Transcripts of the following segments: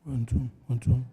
One, two, one, two.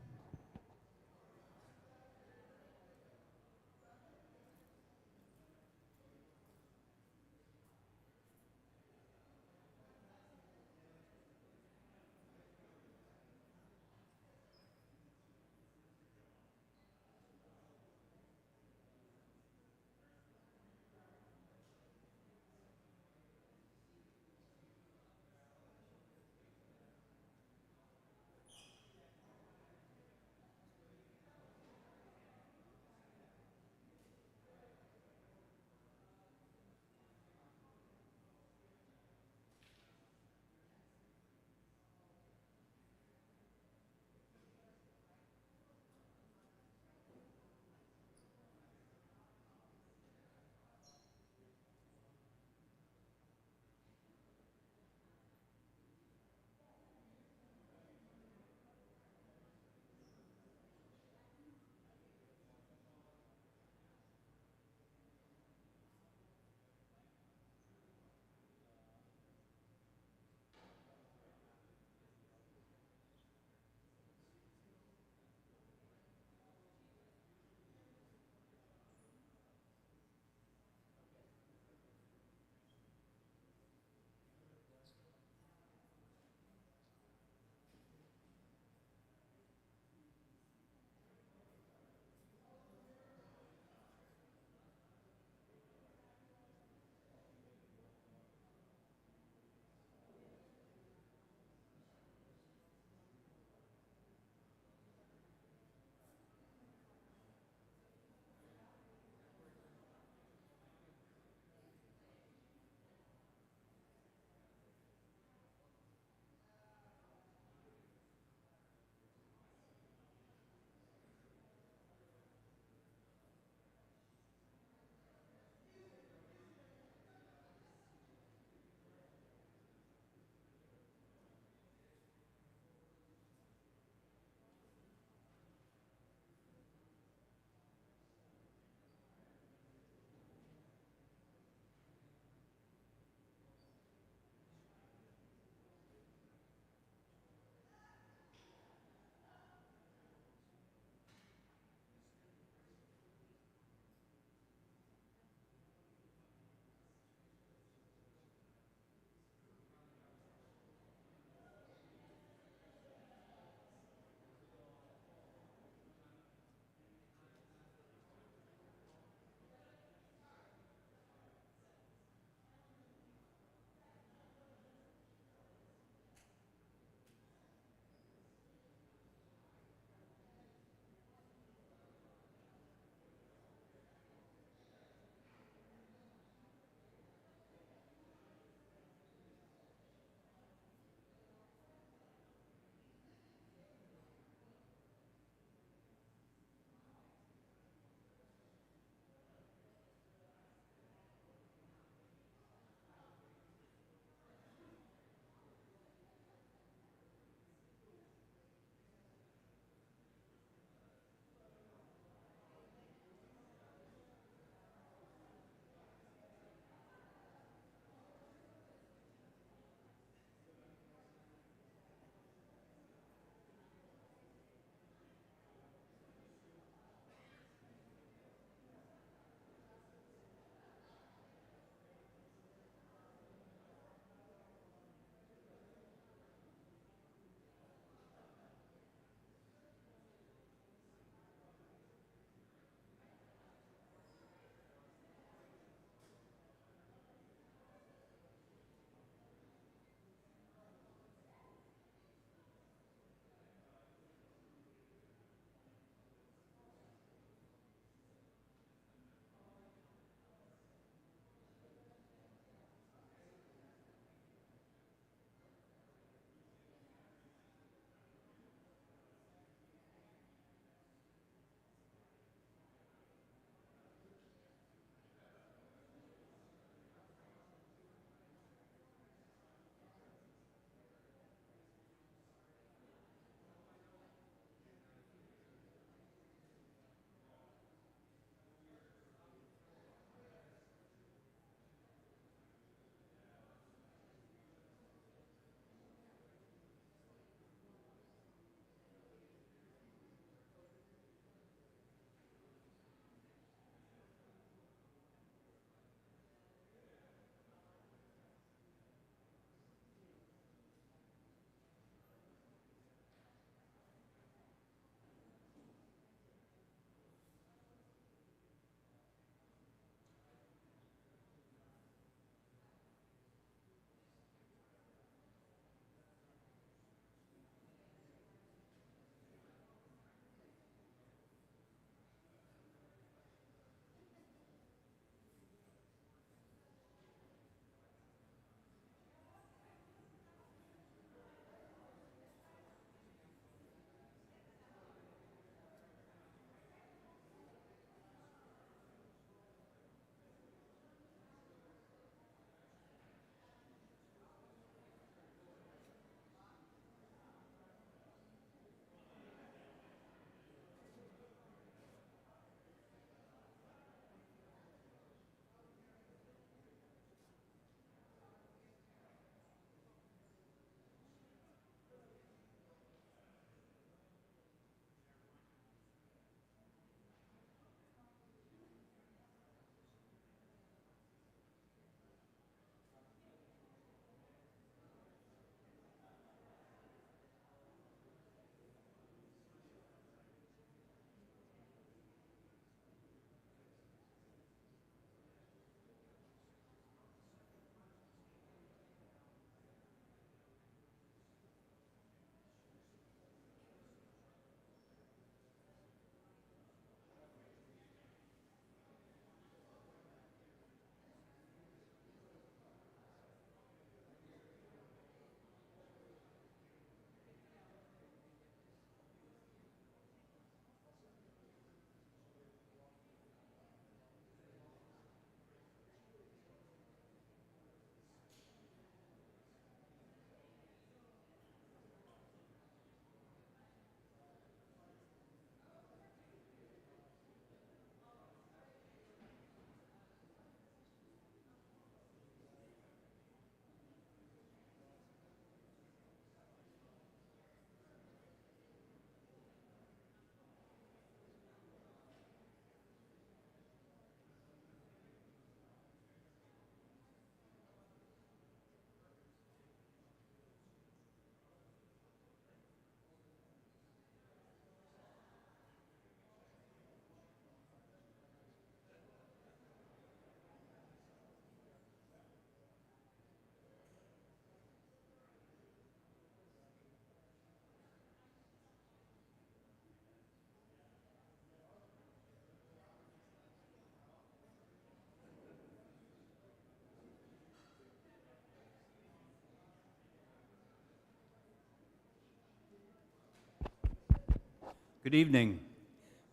Good evening.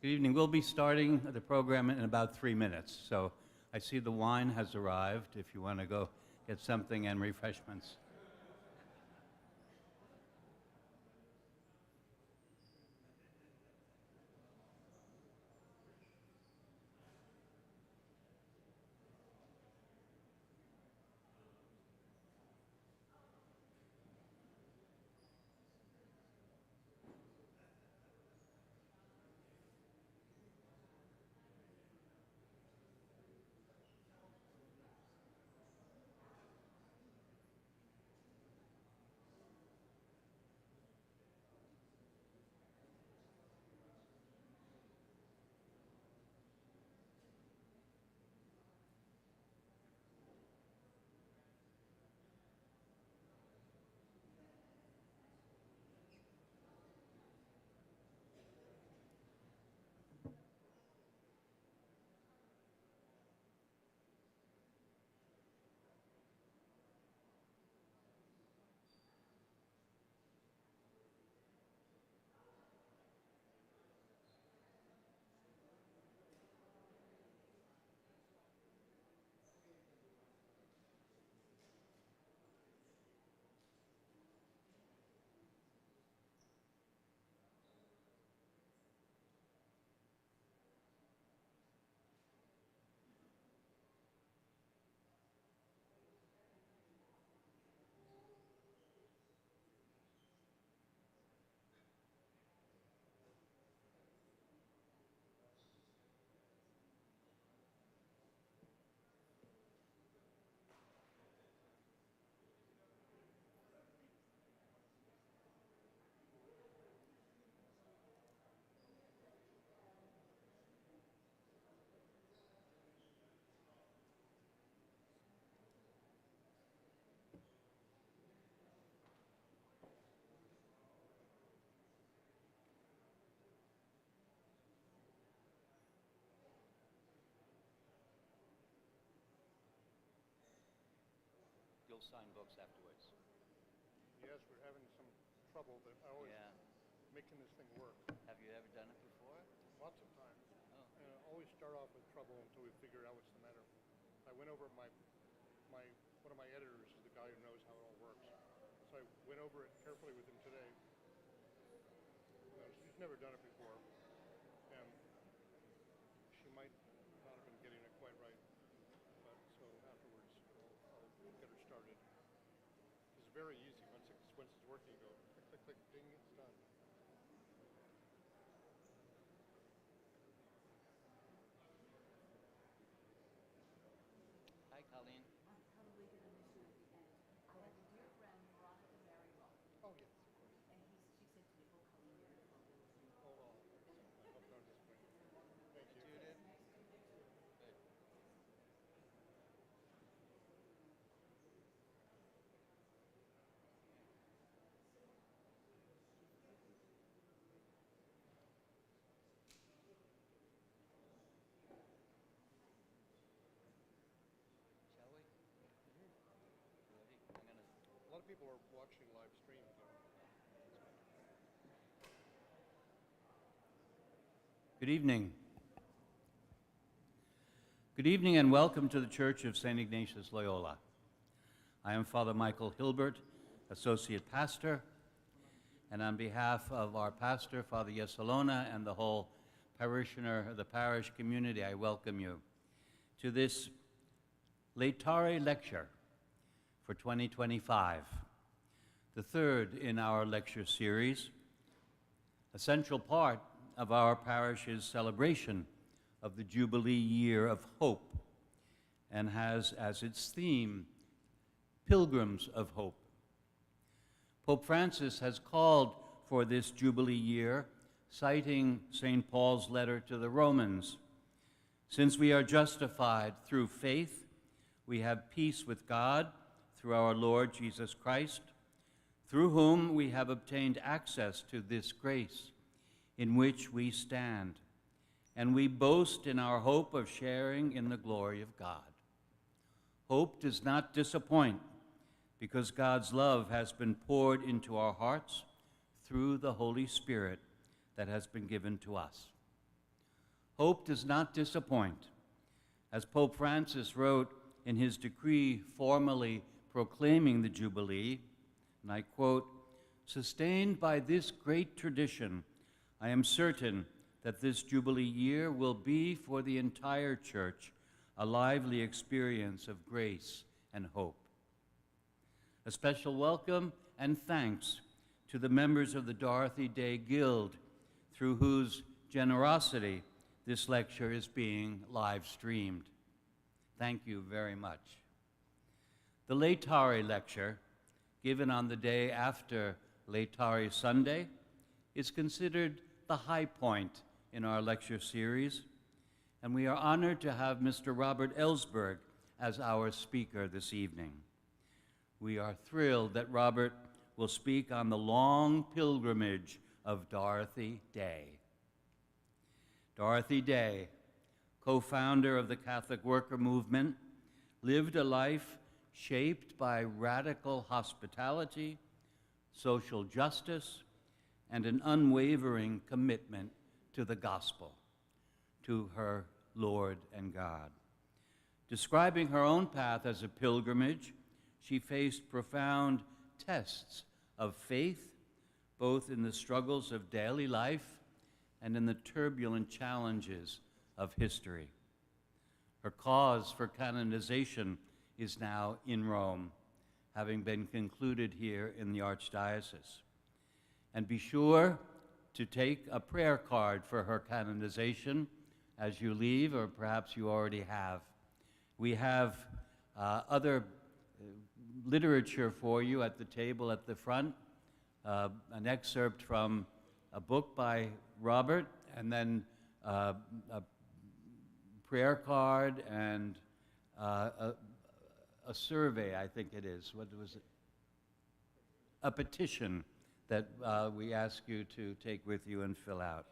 Good evening. We'll be starting the program in about 3 minutes. So I see the wine has arrived if you want to go get something and refreshments. You'll sign books afterwards. Yes, we're having some trouble, but I always making this thing work. Have you ever done it before? Lots of times. Oh. And I always start off with trouble until we figure out what's the matter. I went over one of my editors is the guy who knows how it all works. So I went over it carefully with him today. She's never done it before, and she might not have been getting it quite right. But so afterwards, I'll get her started. It's very easy. Once it's working, you go click, click, click, ding, it's done. Hi, Colleen. I'm probably going to miss you at the end. I have a dear friend, Veronica Marywell, Oh, yes, of course. and she said to me, "Oh, Colleen, you're going to love this." Oh, well, I hope not disappoint. Thank you. Judith. Good. Shall we? Ready? I'm gonna. A lot of people are watching live stream, though. Good evening. Good evening and welcome to the Church of St. Ignatius Loyola. I am Father Michael Hilbert, Associate Pastor, and on behalf of our pastor, Father Yesalona, and the whole parishioner of the parish community, I welcome you to this Laetare lecture for 2025, the third in our lecture series, a central part of our parish's celebration of the Jubilee Year of Hope, and has as its theme, Pilgrims of Hope. Pope Francis has called for this Jubilee year, citing St. Paul's letter to the Romans. Since we are justified through faith, we have peace with God through our Lord Jesus Christ, through whom we have obtained access to this grace in which we stand, and we boast in our hope of sharing in the glory of God. Hope does not disappoint, because God's love has been poured into our hearts through the Holy Spirit, that has been given to us. Hope does not disappoint. As Pope Francis wrote in his decree formally proclaiming the Jubilee, and I quote, "Sustained by this great tradition, I am certain that this Jubilee year will be for the entire Church a lively experience of grace and hope." A special welcome and thanks to the members of the Dorothy Day Guild, through whose generosity this lecture is being live streamed. Thank you very much. The Laetare lecture, given on the day after Laetare Sunday, is considered the high point in our lecture series, and we are honored to have Mr. Robert Ellsberg as our speaker this evening. We are thrilled that Robert will speak on the long pilgrimage of Dorothy Day. Dorothy Day, co-founder of the Catholic Worker Movement, lived a life shaped by radical hospitality, social justice, and an unwavering commitment to the gospel, to her Lord and God. Describing her own path as a pilgrimage, she faced profound tests of faith, both in the struggles of daily life and in the turbulent challenges of history. Her cause for canonization is now in Rome, having been concluded here in the Archdiocese. And be sure to take a prayer card for her canonization as you leave, or perhaps you already have. We have other literature for you at the table at the front, an excerpt from a book by Robert, and then a prayer card and a survey, I think it is. What was it? A petition that we ask you to take with you and fill out.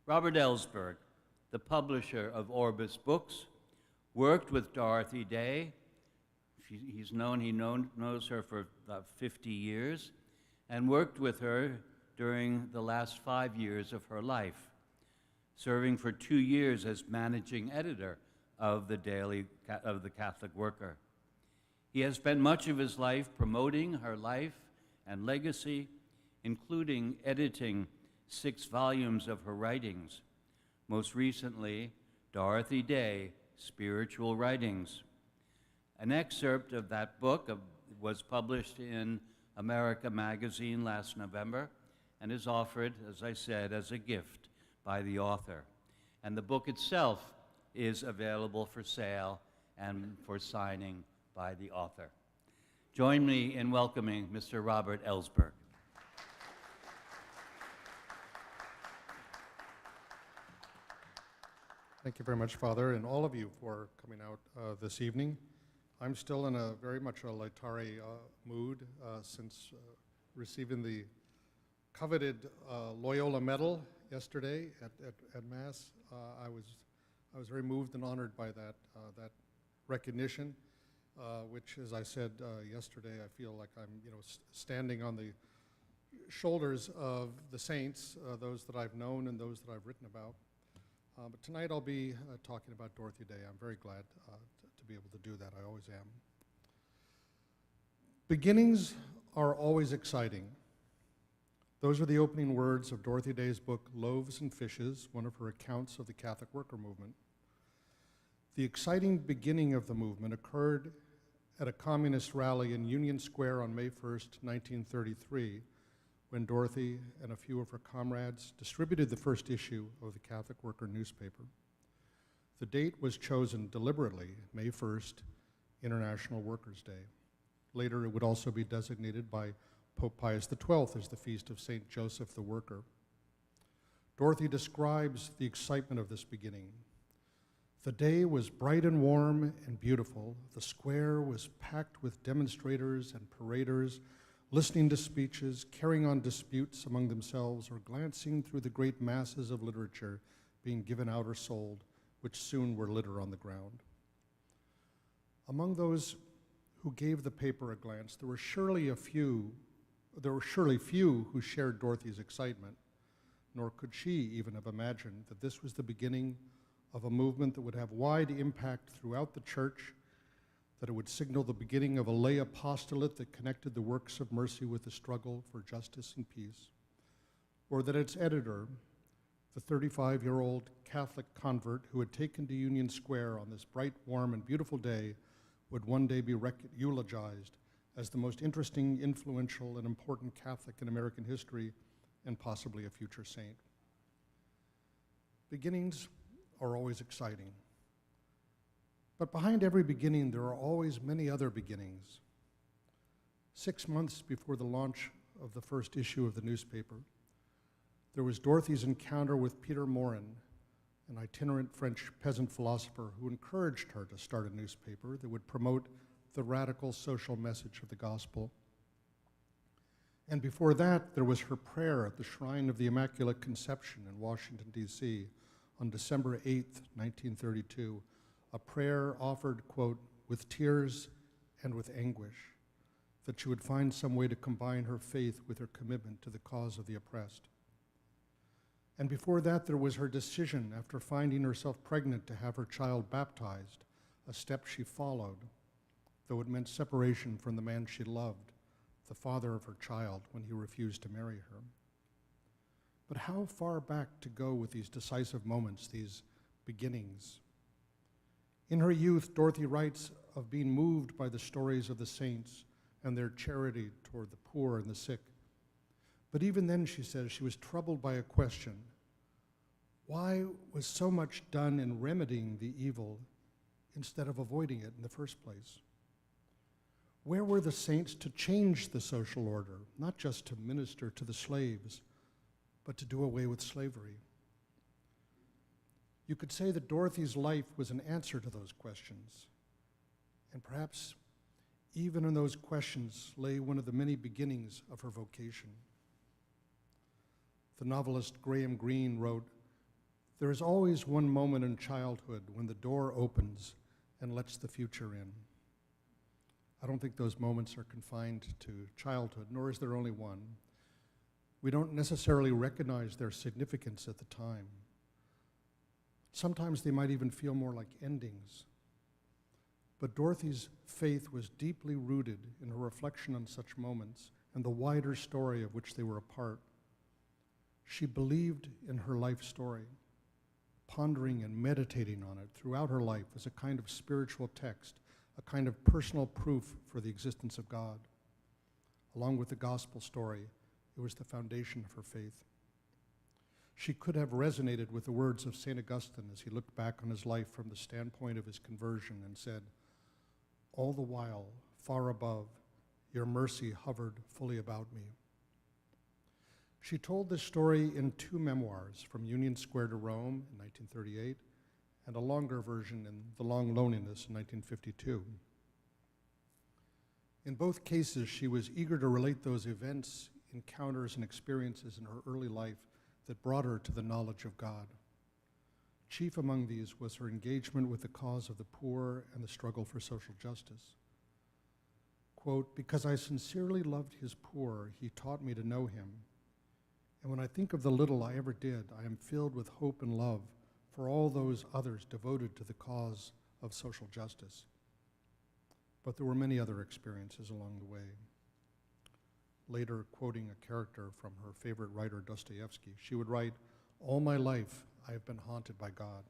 Robert Ellsberg, the publisher of Orbis Books, worked with Dorothy Day. He knows her for about 50 years, and worked with her during the last 5 years of her life, serving for 2 years as managing editor of the Catholic Worker. He has spent much of his life promoting her life and legacy, including editing 6 volumes of her writings, most recently, Dorothy Day, Spiritual Writings. An excerpt of that book was published in America Magazine last November and is offered, as I said, as a gift by the author. And the book itself is available for sale and for signing by the author. Join me in welcoming Mr. Robert Ellsberg. Thank you very much, Father, and all of you for coming out this evening. I'm still in a very much a Laetare mood since receiving the coveted Loyola Medal yesterday at Mass. I was very moved and honored by that recognition, which, as I said yesterday, I feel like I'm standing on the shoulders of the saints, those that I've known and those that I've written about. But tonight I'll be talking about Dorothy Day. I'm very glad to be able to do that. I always am. Beginnings are always exciting. Those are the opening words of Dorothy Day's book, Loaves and Fishes, one of her accounts of the Catholic Worker Movement. The exciting beginning of the movement occurred at a communist rally in Union Square on May 1st, 1933, when Dorothy and a few of her comrades distributed the first issue of the Catholic Worker newspaper. The date was chosen deliberately, May 1st, International Workers' Day. Later, it would also be designated by Pope Pius XII as the feast of St. Joseph the Worker. Dorothy describes the excitement of this beginning. The day was bright and warm and beautiful. The square was packed with demonstrators and paraders, listening to speeches, carrying on disputes among themselves, or glancing through the great masses of literature being given out or sold, which soon were litter on the ground. Among those who gave the paper a glance, there were surely few who shared Dorothy's excitement, nor could she even have imagined that this was the beginning of a movement that would have wide impact throughout the church, that it would signal the beginning of a lay apostolate that connected the works of mercy with the struggle for justice and peace, or that its editor, the 35-year-old Catholic convert who had taken to Union Square on this bright, warm, and beautiful day, would one day be eulogized as the most interesting, influential, and important Catholic in American history, and possibly a future saint. Beginnings are always exciting. But behind every beginning, there are always many other beginnings. 6 months before the launch of the first issue of the newspaper, there was Dorothy's encounter with Peter Morin, an itinerant French peasant philosopher who encouraged her to start a newspaper that would promote the radical social message of the gospel. And before that, there was her prayer at the Shrine of the Immaculate Conception in Washington, D.C. on December 8th, 1932, a prayer offered, quote, with tears and with anguish, that she would find some way to combine her faith with her commitment to the cause of the oppressed. And before that, there was her decision, after finding herself pregnant, to have her child baptized, a step she followed, though it meant separation from the man she loved, the father of her child, when he refused to marry her. But how far back to go with these decisive moments, these beginnings? In her youth, Dorothy writes of being moved by the stories of the saints and their charity toward the poor and the sick. But even then, she says, she was troubled by a question. Why was so much done in remedying the evil instead of avoiding it in the first place? Where were the saints to change the social order, not just to minister to the slaves, but to do away with slavery? You could say that Dorothy's life was an answer to those questions. And perhaps even in those questions lay one of the many beginnings of her vocation. The novelist Graham Greene wrote, "There is always one moment in childhood when the door opens and lets the future in." I don't think those moments are confined to childhood, nor is there only one. We don't necessarily recognize their significance at the time. Sometimes they might even feel more like endings. But Dorothy's faith was deeply rooted in her reflection on such moments and the wider story of which they were a part. She believed in her life story, pondering and meditating on it throughout her life as a kind of spiritual text, a kind of personal proof for the existence of God. Along with the gospel story, it was the foundation of her faith. She could have resonated with the words of St. Augustine as he looked back on his life from the standpoint of his conversion and said, "All the while, far above, your mercy hovered fully about me." She told this story in 2 memoirs, From Union Square to Rome in 1938, and a longer version in The Long Loneliness in 1952. In both cases, she was eager to relate those events, encounters, and experiences in her early life that brought her to the knowledge of God. Chief among these was her engagement with the cause of the poor and the struggle for social justice. Quote, "Because I sincerely loved his poor, he taught me to know him. And when I think of the little I ever did, I am filled with hope and love for all those others devoted to the cause of social justice." But there were many other experiences along the way. Later, quoting a character from her favorite writer, Dostoevsky, she would write, "All my life, I have been haunted by God."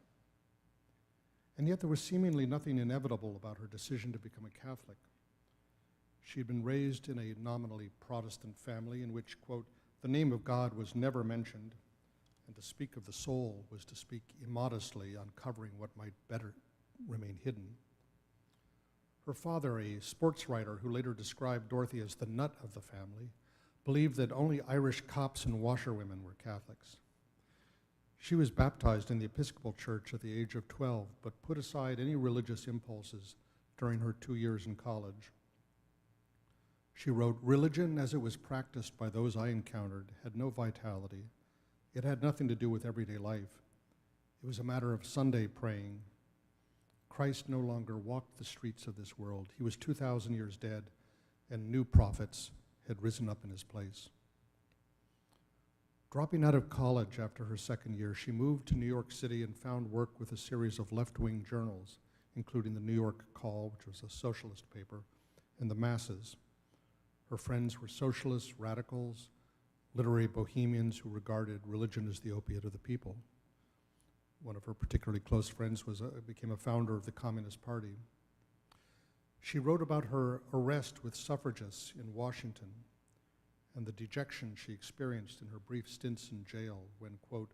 And yet there was seemingly nothing inevitable about her decision to become a Catholic. She had been raised in a nominally Protestant family in which, quote, "the name of God was never mentioned, and to speak of the soul was to speak immodestly, uncovering what might better remain hidden." Her father, a sports writer who later described Dorothy as the nut of the family, believed that only Irish cops and washerwomen were Catholics. She was baptized in the Episcopal Church at the age of 12, but put aside any religious impulses during her 2 years in college. She wrote, "Religion, as it was practiced by those I encountered, had no vitality. It had nothing to do with everyday life. It was a matter of Sunday praying. Christ no longer walked the streets of this world. He was 2,000 years dead, and new prophets had risen up in his place." Dropping out of college after her second year, she moved to New York City and found work with a series of left-wing journals, including the New York Call, which was a socialist paper, and the Masses. Her friends were socialists, radicals, literary bohemians who regarded religion as the opiate of the people. One of her particularly close friends became a founder of the Communist Party. She wrote about her arrest with suffragists in Washington and the dejection she experienced in her brief stints in jail when, quote,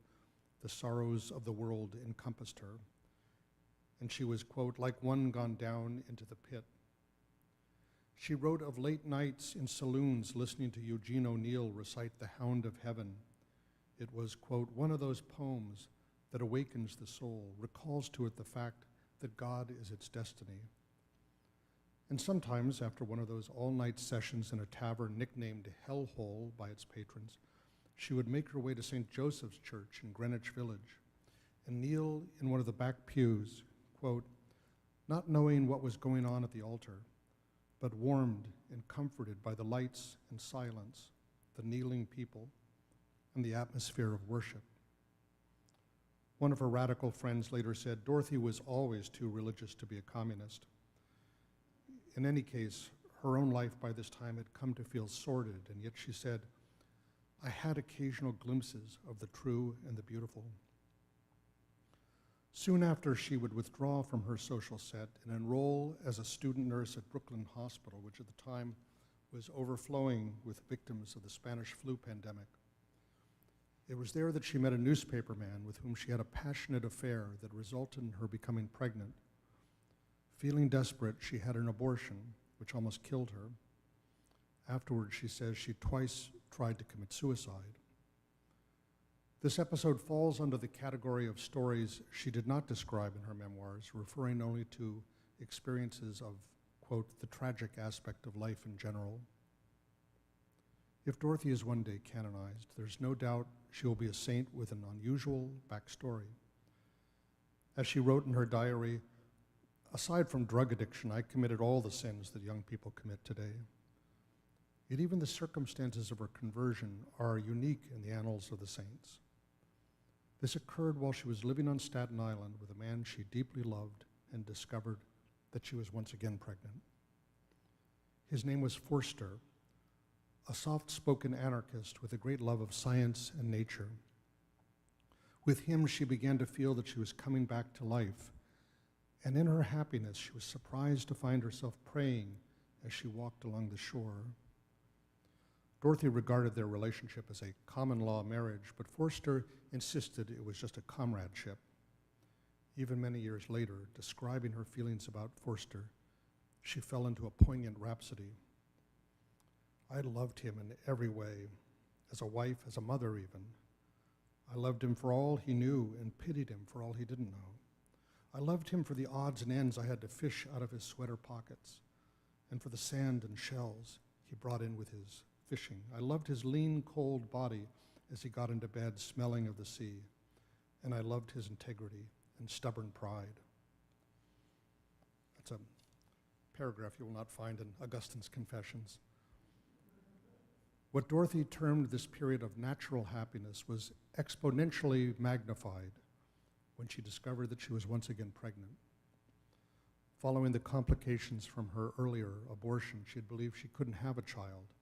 the sorrows of the world encompassed her. And she was, quote, like one gone down into the pit. She wrote of late nights in saloons listening to Eugene O'Neill recite The Hound of Heaven. It was, quote, one of those poems that awakens the soul, recalls to it the fact that God is its destiny. And sometimes, after one of those all-night sessions in a tavern nicknamed Hellhole by its patrons, she would make her way to St. Joseph's Church in Greenwich Village and kneel in one of the back pews, quote, not knowing what was going on at the altar, but warmed and comforted by the lights and silence, the kneeling people, and the atmosphere of worship. One of her radical friends later said, Dorothy was always too religious to be a communist. In any case, her own life by this time had come to feel sordid, and yet she said, I had occasional glimpses of the true and the beautiful. Soon after, she would withdraw from her social set and enroll as a student nurse at Brooklyn Hospital, which at the time was overflowing with victims of the Spanish flu pandemic. It was there that she met a newspaperman with whom she had a passionate affair that resulted in her becoming pregnant. Feeling desperate, she had an abortion, which almost killed her. Afterwards, she says she twice tried to commit suicide. This episode falls under the category of stories she did not describe in her memoirs, referring only to experiences of, quote, the tragic aspect of life in general. If Dorothy is one day canonized, there's no doubt she will be a saint with an unusual backstory. As she wrote in her diary, aside from drug addiction, I committed all the sins that young people commit today. Yet even the circumstances of her conversion are unique in the annals of the saints. This occurred while she was living on Staten Island with a man she deeply loved and discovered that she was once again pregnant. His name was Forster, a soft-spoken anarchist with a great love of science and nature. With him, she began to feel that she was coming back to life, and in her happiness, she was surprised to find herself praying as she walked along the shore. Dorothy regarded their relationship as a common-law marriage, but Forster insisted it was just a comradeship. Even many years later, describing her feelings about Forster, she fell into a poignant rhapsody. I loved him in every way, as a wife, as a mother even. I loved him for all he knew and pitied him for all he didn't know. I loved him for the odds and ends I had to fish out of his sweater pockets, and for the sand and shells he brought in with his fishing. I loved his lean, cold body as he got into bed smelling of the sea, and I loved his integrity and stubborn pride. That's a paragraph you will not find in Augustine's Confessions. What Dorothy termed this period of natural happiness was exponentially magnified when she discovered that she was once again pregnant. Following the complications from her earlier abortion, she had believed she couldn't have a child.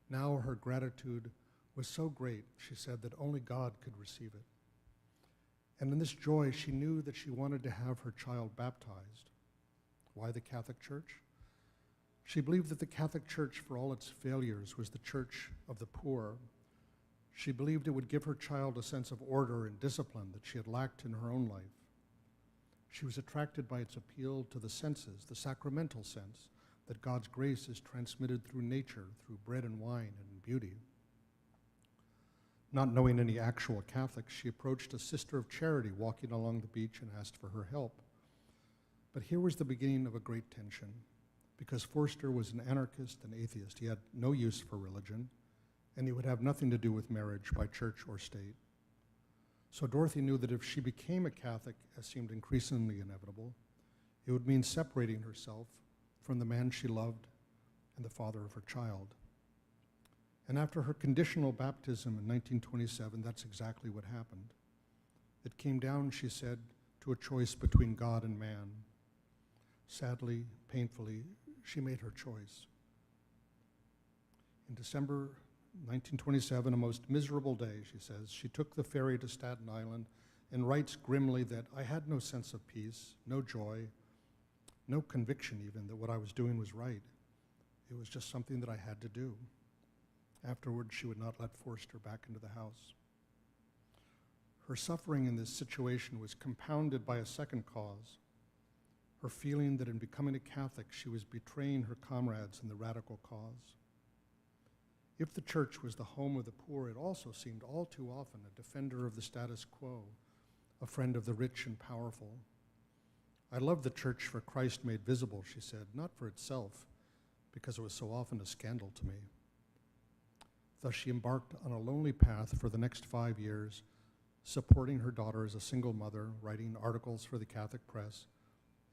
Now her gratitude was so great, she said, that only God could receive it. And in this joy, she knew that she wanted to have her child baptized. Why the Catholic Church? She believed that the Catholic Church, for all its failures, was the church of the poor. She believed it would give her child a sense of order and discipline that she had lacked in her own life. She was attracted by its appeal to the senses, the sacramental sense, that God's grace is transmitted through nature, through bread and wine and beauty. Not knowing any actual Catholics, she approached a sister of charity walking along the beach and asked for her help. But here was the beginning of a great tension, because Forster was an anarchist and atheist. He had no use for religion, and he would have nothing to do with marriage by church or state. So Dorothy knew that if she became a Catholic, as seemed increasingly inevitable, it would mean separating herself from the man she loved and the father of her child. And after her conditional baptism in 1927, that's exactly what happened. It came down, she said, to a choice between God and man. Sadly, painfully, she made her choice. In December 1927, a most miserable day, she says, she took the ferry to Staten Island and writes grimly that I had no sense of peace, no joy, no conviction even that what I was doing was right. It was just something that I had to do. Afterwards, she would not let Forster back into the house. Her suffering in this situation was compounded by a second cause, her feeling that in becoming a Catholic, she was betraying her comrades in the radical cause. If the church was the home of the poor, it also seemed all too often a defender of the status quo, a friend of the rich and powerful. I love the church for Christ made visible, she said, not for itself, because it was so often a scandal to me. Thus she embarked on a lonely path for the next 5 years, supporting her daughter as a single mother, writing articles for the Catholic press,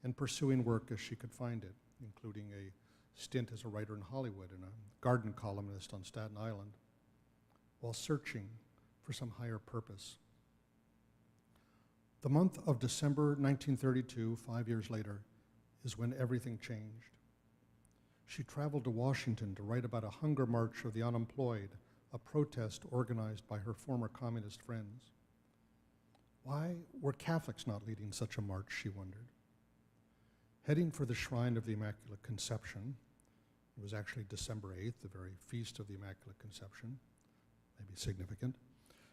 and pursuing work as she could find it, including a stint as a writer in Hollywood and a garden columnist on Staten Island, while searching for some higher purpose. The month of December 1932, 5 years later, is when everything changed. She traveled to Washington to write about a hunger march of the unemployed, a protest organized by her former communist friends. Why were Catholics not leading such a march, she wondered. Heading for the Shrine of the Immaculate Conception, it was actually December 8th, the very feast of the Immaculate Conception, maybe significant,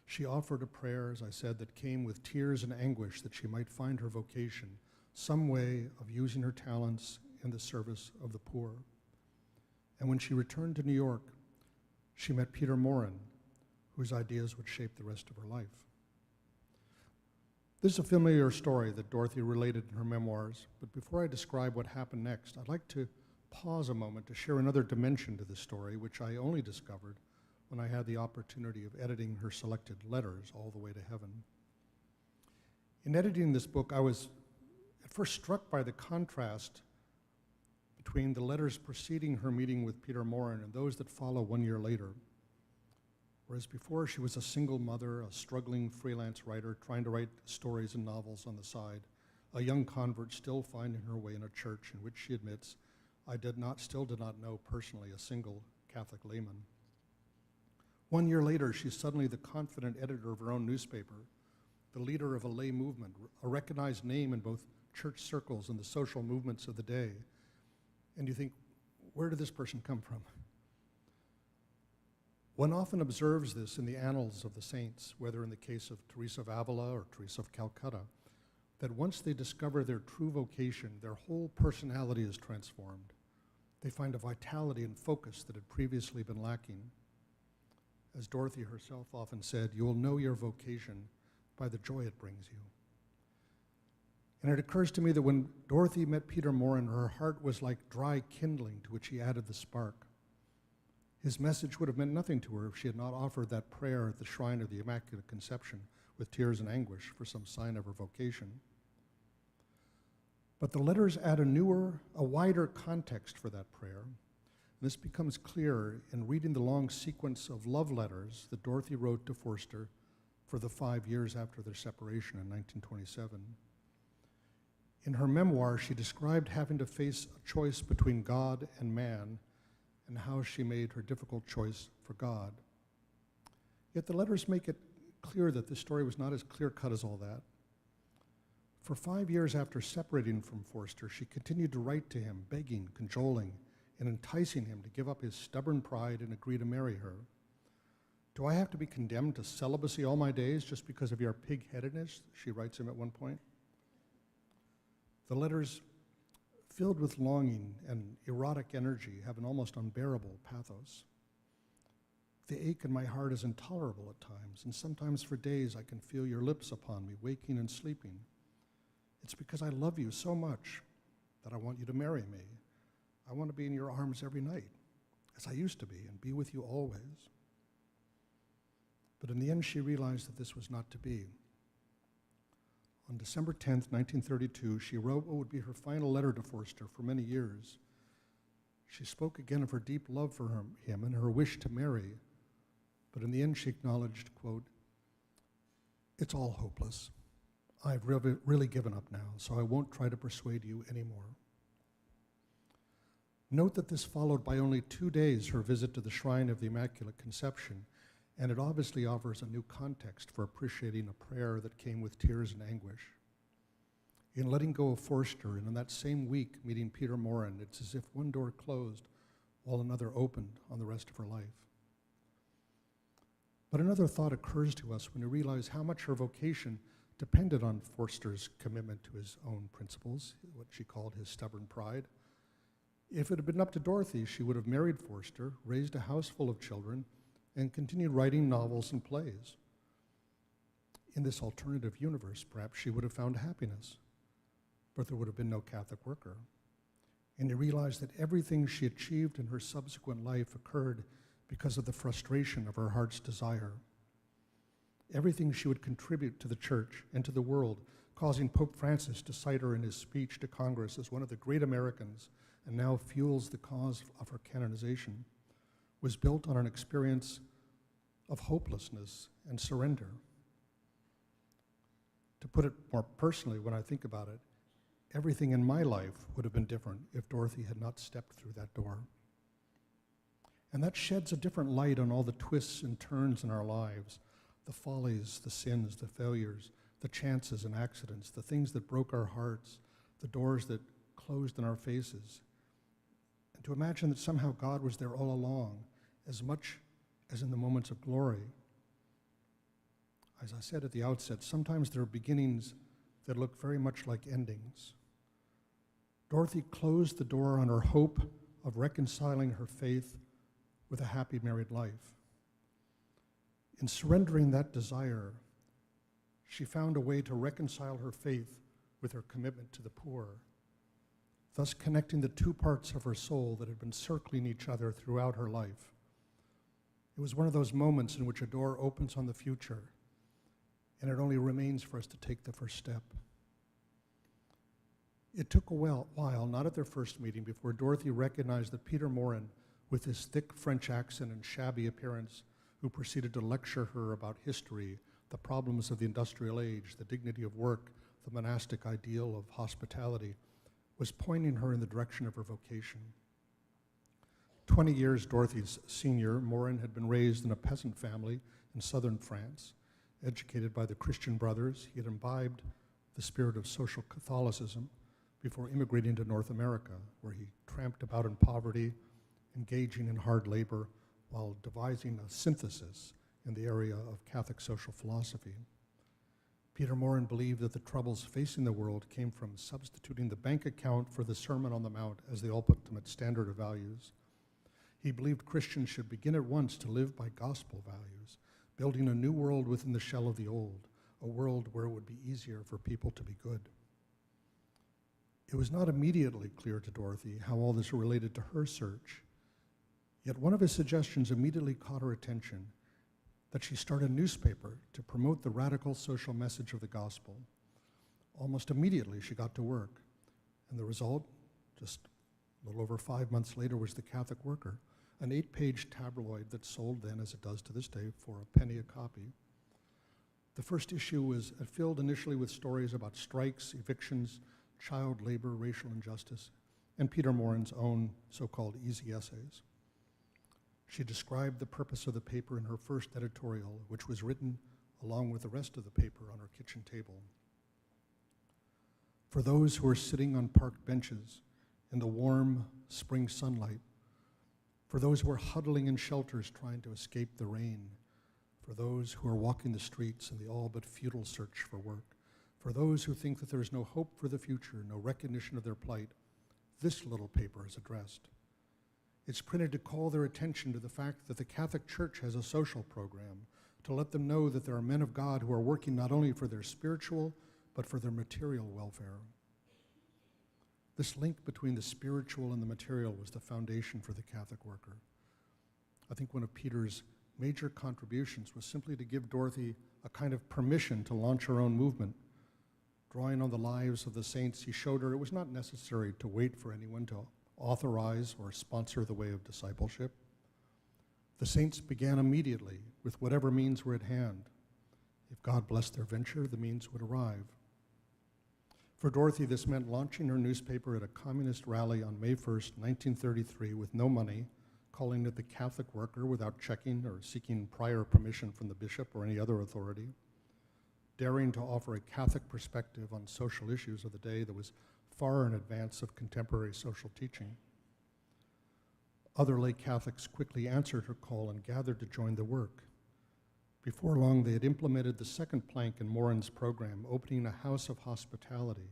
she offered a prayer, as I said, that came with tears and anguish that she might find her vocation, some way of using her talents in the service of the poor. And when she returned to New York, she met Peter Morin, whose ideas would shape the rest of her life. This is a familiar story that Dorothy related in her memoirs, but before I describe what happened next, I'd like to pause a moment to share another dimension to this story, which I only discovered when I had the opportunity of editing her selected letters all the way to heaven. In editing this book, I was at first struck by the contrast between the letters preceding her meeting with Peter Morin and those that follow 1 year later. Whereas before she was a single mother, a struggling freelance writer trying to write stories and novels on the side, a young convert still finding her way in a church in which she admits, I still did not know personally a single Catholic layman. 1 year later, she's suddenly the confident editor of her own newspaper, the leader of a lay movement, a recognized name in both church circles and the social movements of the day. And you think, where did this person come from? One often observes this in the annals of the saints, whether in the case of Teresa of Avila or Teresa of Calcutta, that once they discover their true vocation, their whole personality is transformed. They find a vitality and focus that had previously been lacking. As Dorothy herself often said, you will know your vocation by the joy it brings you. And it occurs to me that when Dorothy met Peter Morin, her heart was like dry kindling to which he added the spark. His message would have meant nothing to her if she had not offered that prayer at the Shrine of the Immaculate Conception with tears and anguish for some sign of her vocation. But the letters add a wider context for that prayer. And this becomes clearer in reading the long sequence of love letters that Dorothy wrote to Forster for the 5 years after their separation in 1927. In her memoir, she described having to face a choice between God and man and how she made her difficult choice for God. Yet the letters make it clear that this story was not as clear-cut as all that. For 5 years after separating from Forster, she continued to write to him, begging, cajoling, and enticing him to give up his stubborn pride and agree to marry her. Do I have to be condemned to celibacy all my days just because of your pig-headedness? She writes him at one point. The letters, filled with longing and erotic energy, have an almost unbearable pathos. The ache in my heart is intolerable at times, and sometimes for days I can feel your lips upon me, waking and sleeping. It's because I love you so much that I want you to marry me. I want to be in your arms every night, as I used to be, and be with you always. But in the end, she realized that this was not to be. On December 10th, 1932, she wrote what would be her final letter to Forster for many years. She spoke again of her deep love for him and her wish to marry, But in the end, she acknowledged, quote, "It's all hopeless. I've really given up now, so I won't try to persuade you anymore." Note that this followed by only 2 days her visit to the Shrine of the Immaculate Conception, and it obviously offers a new context for appreciating a prayer that came with tears and anguish. In letting go of Forster, and in that same week meeting Peter Morin, it's as if one door closed while another opened on the rest of her life. But another thought occurs to us when we realize how much her vocation depended on Forster's commitment to his own principles, what she called his stubborn pride. If it had been up to Dorothy, she would have married Forster, raised a house full of children, and continued writing novels and plays. In this alternative universe, perhaps she would have found happiness, but there would have been no Catholic worker. And he realized that everything she achieved in her subsequent life occurred because of the frustration of her heart's desire. Everything she would contribute to the church and to the world, causing Pope Francis to cite her in his speech to Congress as one of the great Americans and now fuels the cause of her canonization, was built on an experience of hopelessness and surrender. To put it more personally, when I think about it, everything in my life would have been different if Dorothy had not stepped through that door. And that sheds a different light on all the twists and turns in our lives, the follies, the sins, the failures, the chances and accidents, the things that broke our hearts, the doors that closed in our faces. And to imagine that somehow God was there all along, as much as in the moments of glory. As I said at the outset, sometimes there are beginnings that look very much like endings. Dorothy closed the door on her hope of reconciling her faith with a happy married life. In surrendering that desire, she found a way to reconcile her faith with her commitment to the poor, thus connecting the two parts of her soul that had been circling each other throughout her life. It was one of those moments in which a door opens on the future, and it only remains for us to take the first step. It took a while, not at their first meeting, before Dorothy recognized that Peter Morin, with his thick French accent and shabby appearance, who proceeded to lecture her about history, the problems of the industrial age, the dignity of work, the monastic ideal of hospitality, was pointing her in the direction of her vocation. 20 years Dorothy's senior, Morin had been raised in a peasant family in southern France. Educated by the Christian Brothers, he had imbibed the spirit of social Catholicism before immigrating to North America, where he tramped about in poverty, engaging in hard labor, while devising a synthesis in the area of Catholic social philosophy. Peter Morin believed that the troubles facing the world came from substituting the bank account for the Sermon on the Mount as the ultimate standard of values. He believed Christians should begin at once to live by gospel values, building a new world within the shell of the old, a world where it would be easier for people to be good. It was not immediately clear to Dorothy how all this related to her search, yet one of his suggestions immediately caught her attention, that she start a newspaper to promote the radical social message of the gospel. Almost immediately, she got to work, and the result, just a little over 5 months later, was the Catholic Worker, an 8-page tabloid that sold then, as it does to this day, for a penny a copy. The first issue was filled initially with stories about strikes, evictions, child labor, racial injustice, and Peter Morin's own so-called easy essays. She described the purpose of the paper in her first editorial, which was written along with the rest of the paper on her kitchen table. For those who are sitting on park benches in the warm spring sunlight, for those who are huddling in shelters trying to escape the rain, for those who are walking the streets in the all but futile search for work, for those who think that there is no hope for the future, no recognition of their plight, this little paper is addressed. It's printed to call their attention to the fact that the Catholic Church has a social program, to let them know that there are men of God who are working not only for their spiritual, but for their material welfare. This link between the spiritual and the material was the foundation for the Catholic Worker. I think one of Peter's major contributions was simply to give Dorothy a kind of permission to launch her own movement. Drawing on the lives of the saints, he showed her it was not necessary to wait for anyone to authorize or sponsor the way of discipleship. The saints began immediately with whatever means were at hand. If God blessed their venture, the means would arrive. For Dorothy, this meant launching her newspaper at a communist rally on May 1st, 1933, with no money, calling it the Catholic Worker without checking or seeking prior permission from the bishop or any other authority, daring to offer a Catholic perspective on social issues of the day that was far in advance of contemporary social teaching. Other lay Catholics quickly answered her call and gathered to join the work. Before long, they had implemented the second plank in Morin's program, opening a house of hospitality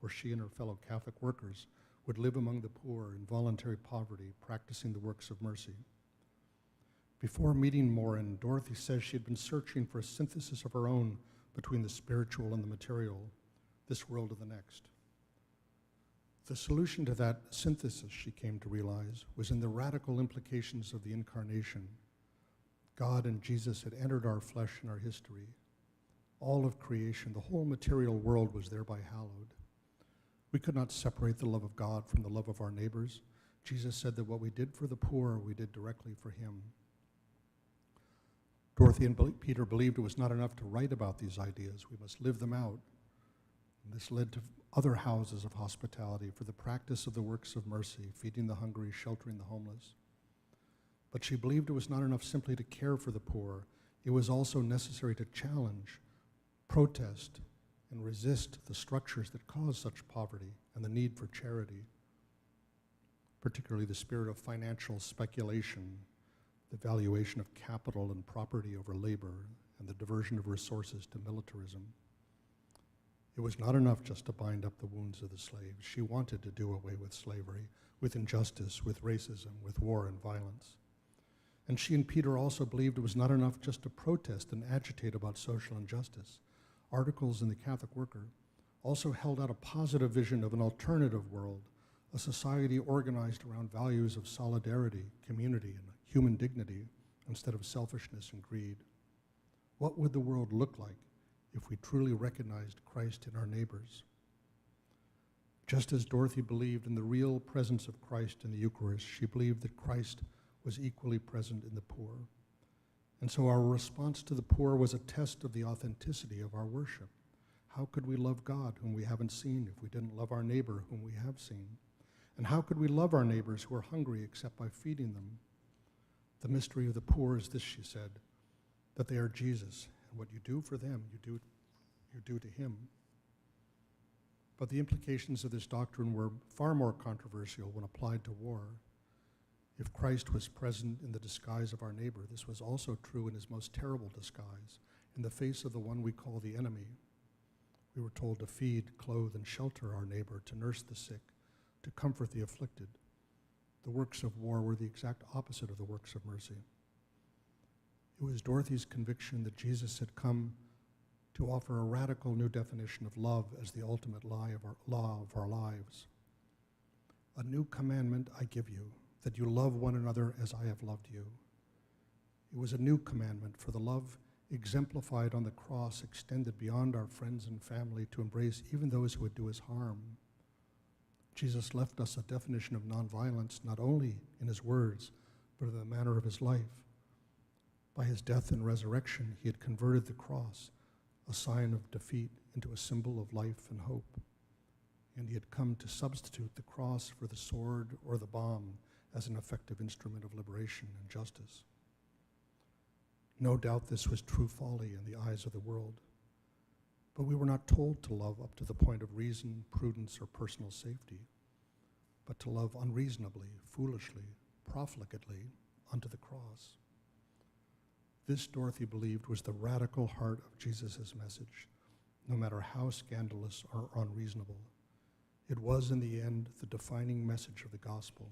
where she and her fellow Catholic workers would live among the poor in voluntary poverty, practicing the works of mercy. Before meeting Morin, Dorothy says she had been searching for a synthesis of her own between the spiritual and the material, this world and the next. The solution to that synthesis, she came to realize, was in the radical implications of the Incarnation. God and Jesus had entered our flesh and our history. All of creation, the whole material world was thereby hallowed. We could not separate the love of God from the love of our neighbors. Jesus said that what we did for the poor, we did directly for him. Dorothy and Peter believed it was not enough to write about these ideas. We must live them out. And this led to other houses of hospitality for the practice of the works of mercy, feeding the hungry, sheltering the homeless. But she believed it was not enough simply to care for the poor. It was also necessary to challenge, protest, and resist the structures that cause such poverty and the need for charity, particularly the spirit of financial speculation, the valuation of capital and property over labor, and the diversion of resources to militarism. It was not enough just to bind up the wounds of the slaves. She wanted to do away with slavery, with injustice, with racism, with war and violence. And she and Peter also believed it was not enough just to protest and agitate about social injustice. Articles in the Catholic Worker also held out a positive vision of an alternative world, a society organized around values of solidarity, community, and human dignity instead of selfishness and greed. What would the world look like if we truly recognized Christ in our neighbors? Just as Dorothy believed in the real presence of Christ in the Eucharist, she believed that Christ was equally present in the poor. And so our response to the poor was a test of the authenticity of our worship. How could we love God whom we haven't seen if we didn't love our neighbor whom we have seen? And how could we love our neighbors who are hungry except by feeding them? The mystery of the poor is this, she said, that they are Jesus, and what you do for them, you do to him. But the implications of this doctrine were far more controversial when applied to war. If Christ was present in the disguise of our neighbor, this was also true in his most terrible disguise, in the face of the one we call the enemy. We were told to feed, clothe, and shelter our neighbor, to nurse the sick, to comfort the afflicted. The works of war were the exact opposite of the works of mercy. It was Dorothy's conviction that Jesus had come to offer a radical new definition of love as the ultimate law of our lives. A new commandment I give you, that you love one another as I have loved you. It was a new commandment, for the love exemplified on the cross extended beyond our friends and family to embrace even those who would do us harm. Jesus left us a definition of nonviolence not only in his words, but in the manner of his life. By his death and resurrection, he had converted the cross, a sign of defeat, into a symbol of life and hope. And he had come to substitute the cross for the sword or the bomb as an effective instrument of liberation and justice. No doubt this was true folly in the eyes of the world, but we were not told to love up to the point of reason, prudence, or personal safety, but to love unreasonably, foolishly, profligately unto the cross. This, Dorothy believed, was the radical heart of Jesus' message, no matter how scandalous or unreasonable. It was, in the end, the defining message of the gospel.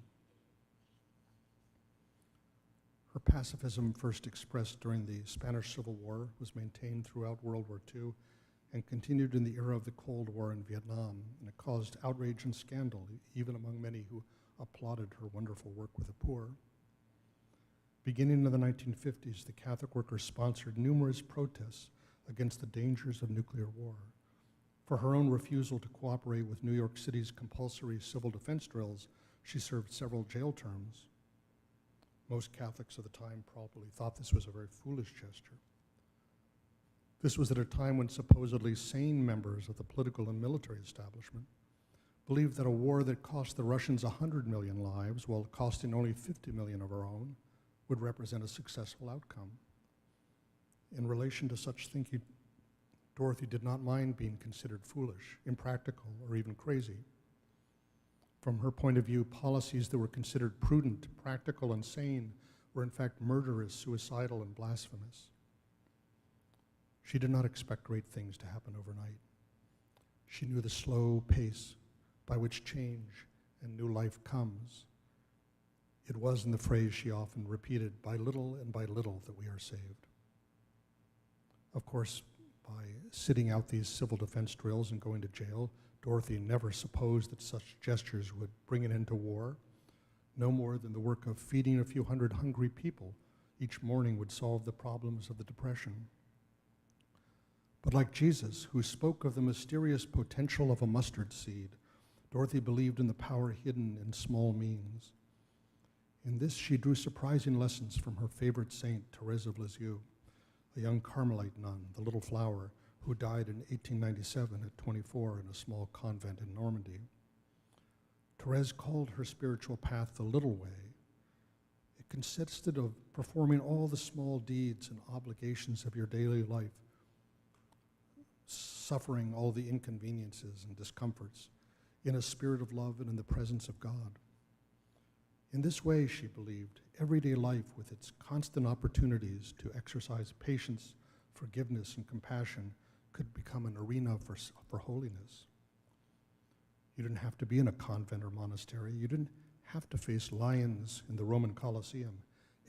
Her pacifism, first expressed during the Spanish Civil War, was maintained throughout World War II and continued in the era of the Cold War in Vietnam, and it caused outrage and scandal, even among many who applauded her wonderful work with the poor. Beginning in the 1950s, the Catholic Workers sponsored numerous protests against the dangers of nuclear war. For her own refusal to cooperate with New York City's compulsory civil defense drills, she served several jail terms. Most Catholics of the time probably thought this was a very foolish gesture. This was at a time when supposedly sane members of the political and military establishment believed that a war that cost the Russians 100 million lives while costing only 50 million of our own would represent a successful outcome. In relation to such thinking, Dorothy did not mind being considered foolish, impractical, or even crazy. From her point of view, policies that were considered prudent, practical, and sane were in fact murderous, suicidal, and blasphemous. She did not expect great things to happen overnight. She knew the slow pace by which change and new life comes. It was, in the phrase she often repeated, by little and by little that we are saved. Of course, by sitting out these civil defense drills and going to jail, Dorothy never supposed that such gestures would bring an end to war. No more than the work of feeding a few hundred hungry people each morning would solve the problems of the Depression. But like Jesus, who spoke of the mysterious potential of a mustard seed, Dorothy believed in the power hidden in small means. In this, she drew surprising lessons from her favorite saint, Therese of Lisieux, a young Carmelite nun, the Little Flower, who died in 1897 at 24 in a small convent in Normandy. Therese called her spiritual path the Little Way. It consisted of performing all the small deeds and obligations of your daily life, suffering all the inconveniences and discomforts in a spirit of love and in the presence of God. In this way, she believed, everyday life with its constant opportunities to exercise patience, forgiveness, and compassion could become an arena for holiness. You didn't have to be in a convent or monastery. You didn't have to face lions in the Roman Colosseum.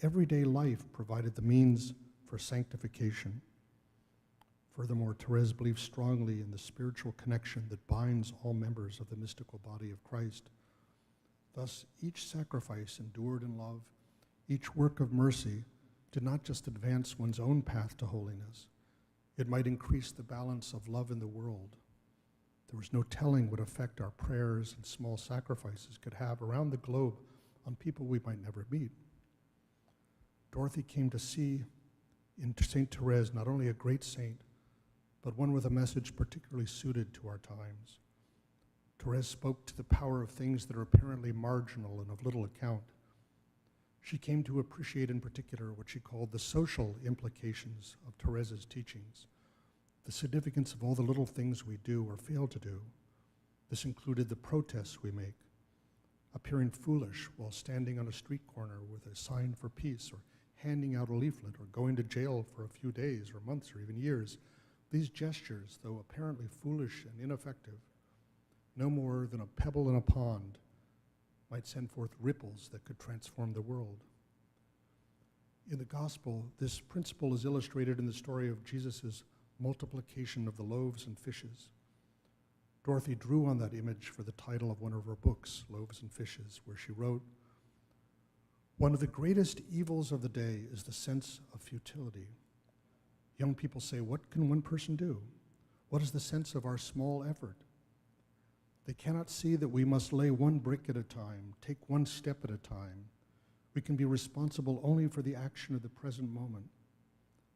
Everyday life provided the means for sanctification. Furthermore, Therese believed strongly in the spiritual connection that binds all members of the mystical body of Christ. Thus, each sacrifice endured in love, each work of mercy did not just advance one's own path to holiness. It might increase the balance of love in the world. There was no telling what effect our prayers and small sacrifices could have around the globe on people we might never meet. Dorothy came to see in St. Therese not only a great saint, but one with a message particularly suited to our times. Therese spoke to the power of things that are apparently marginal and of little account. She came to appreciate in particular what she called the social implications of Therese's teachings, the significance of all the little things we do or fail to do. This included the protests we make, appearing foolish while standing on a street corner with a sign for peace, or handing out a leaflet, or going to jail for a few days or months or even years. These gestures, though apparently foolish and ineffective, no more than a pebble in a pond, might send forth ripples that could transform the world. In the gospel, this principle is illustrated in the story of Jesus' multiplication of the loaves and fishes. Dorothy drew on that image for the title of one of her books, Loaves and Fishes, where she wrote, "One of the greatest evils of the day is the sense of futility. Young people say, what can one person do? What is the sense of our small effort? They cannot see that we must lay one brick at a time, take one step at a time. We can be responsible only for the action of the present moment,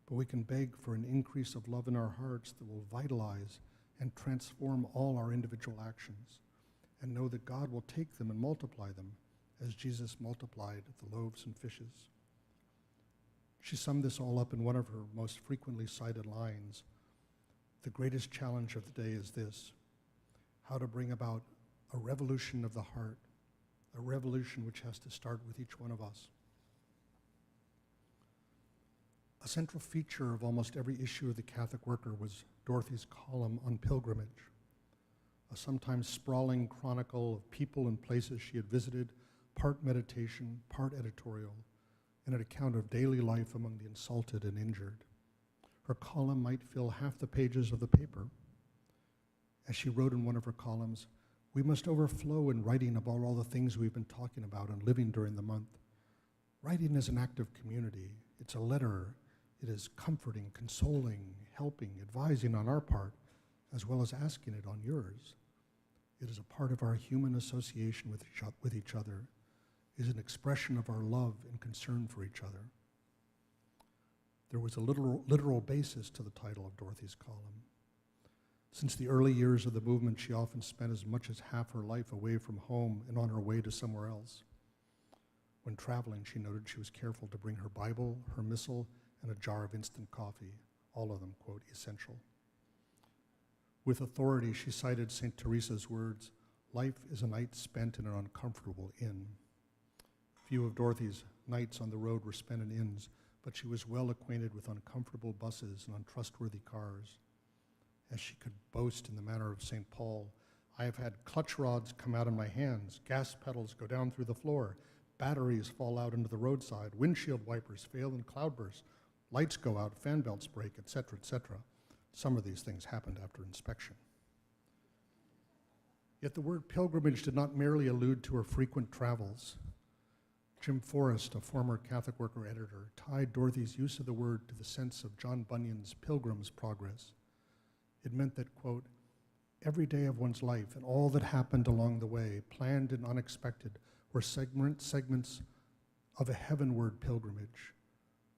but we can beg for an increase of love in our hearts that will vitalize and transform all our individual actions, and know that God will take them and multiply them as Jesus multiplied the loaves and fishes." She summed this all up in one of her most frequently cited lines: "The greatest challenge of the day is this: how to bring about a revolution of the heart, a revolution which has to start with each one of us." A central feature of almost every issue of the Catholic Worker was Dorothy's column on pilgrimage, a sometimes sprawling chronicle of people and places she had visited, part meditation, part editorial, and an account of daily life among the insulted and injured. Her column might fill half the pages of the paper. As she wrote in one of her columns, "We must overflow in writing about all the things we've been talking about and living during the month. Writing is an act of community. It's a letter. It is comforting, consoling, helping, advising on our part, as well as asking it on yours. It is a part of our human association with each other. is an expression of our love and concern for each other. There was a literal basis to the title of Dorothy's column. Since the early years of the movement, she often spent as much as half her life away from home and on her way to somewhere else. When traveling, she noted she was careful to bring her Bible, her missal, and a jar of instant coffee, all of them, quote, essential. With authority, she cited St. Teresa's words, "Life is a night spent in an uncomfortable inn." Few of Dorothy's nights on the road were spent in inns, but she was well acquainted with uncomfortable buses and untrustworthy cars. As she could boast in the manner of St. Paul, "I have had clutch rods come out in my hands, gas pedals go down through the floor, batteries fall out into the roadside, windshield wipers fail in cloudbursts, lights go out, fan belts break, etc., etc. Some of these things happened after inspection." Yet the word pilgrimage did not merely allude to her frequent travels. Jim Forrest, a former Catholic Worker editor, tied Dorothy's use of the word to the sense of John Bunyan's Pilgrim's Progress. It meant that, quote, "Every day of one's life and all that happened along the way, planned and unexpected, were segments of a heavenward pilgrimage,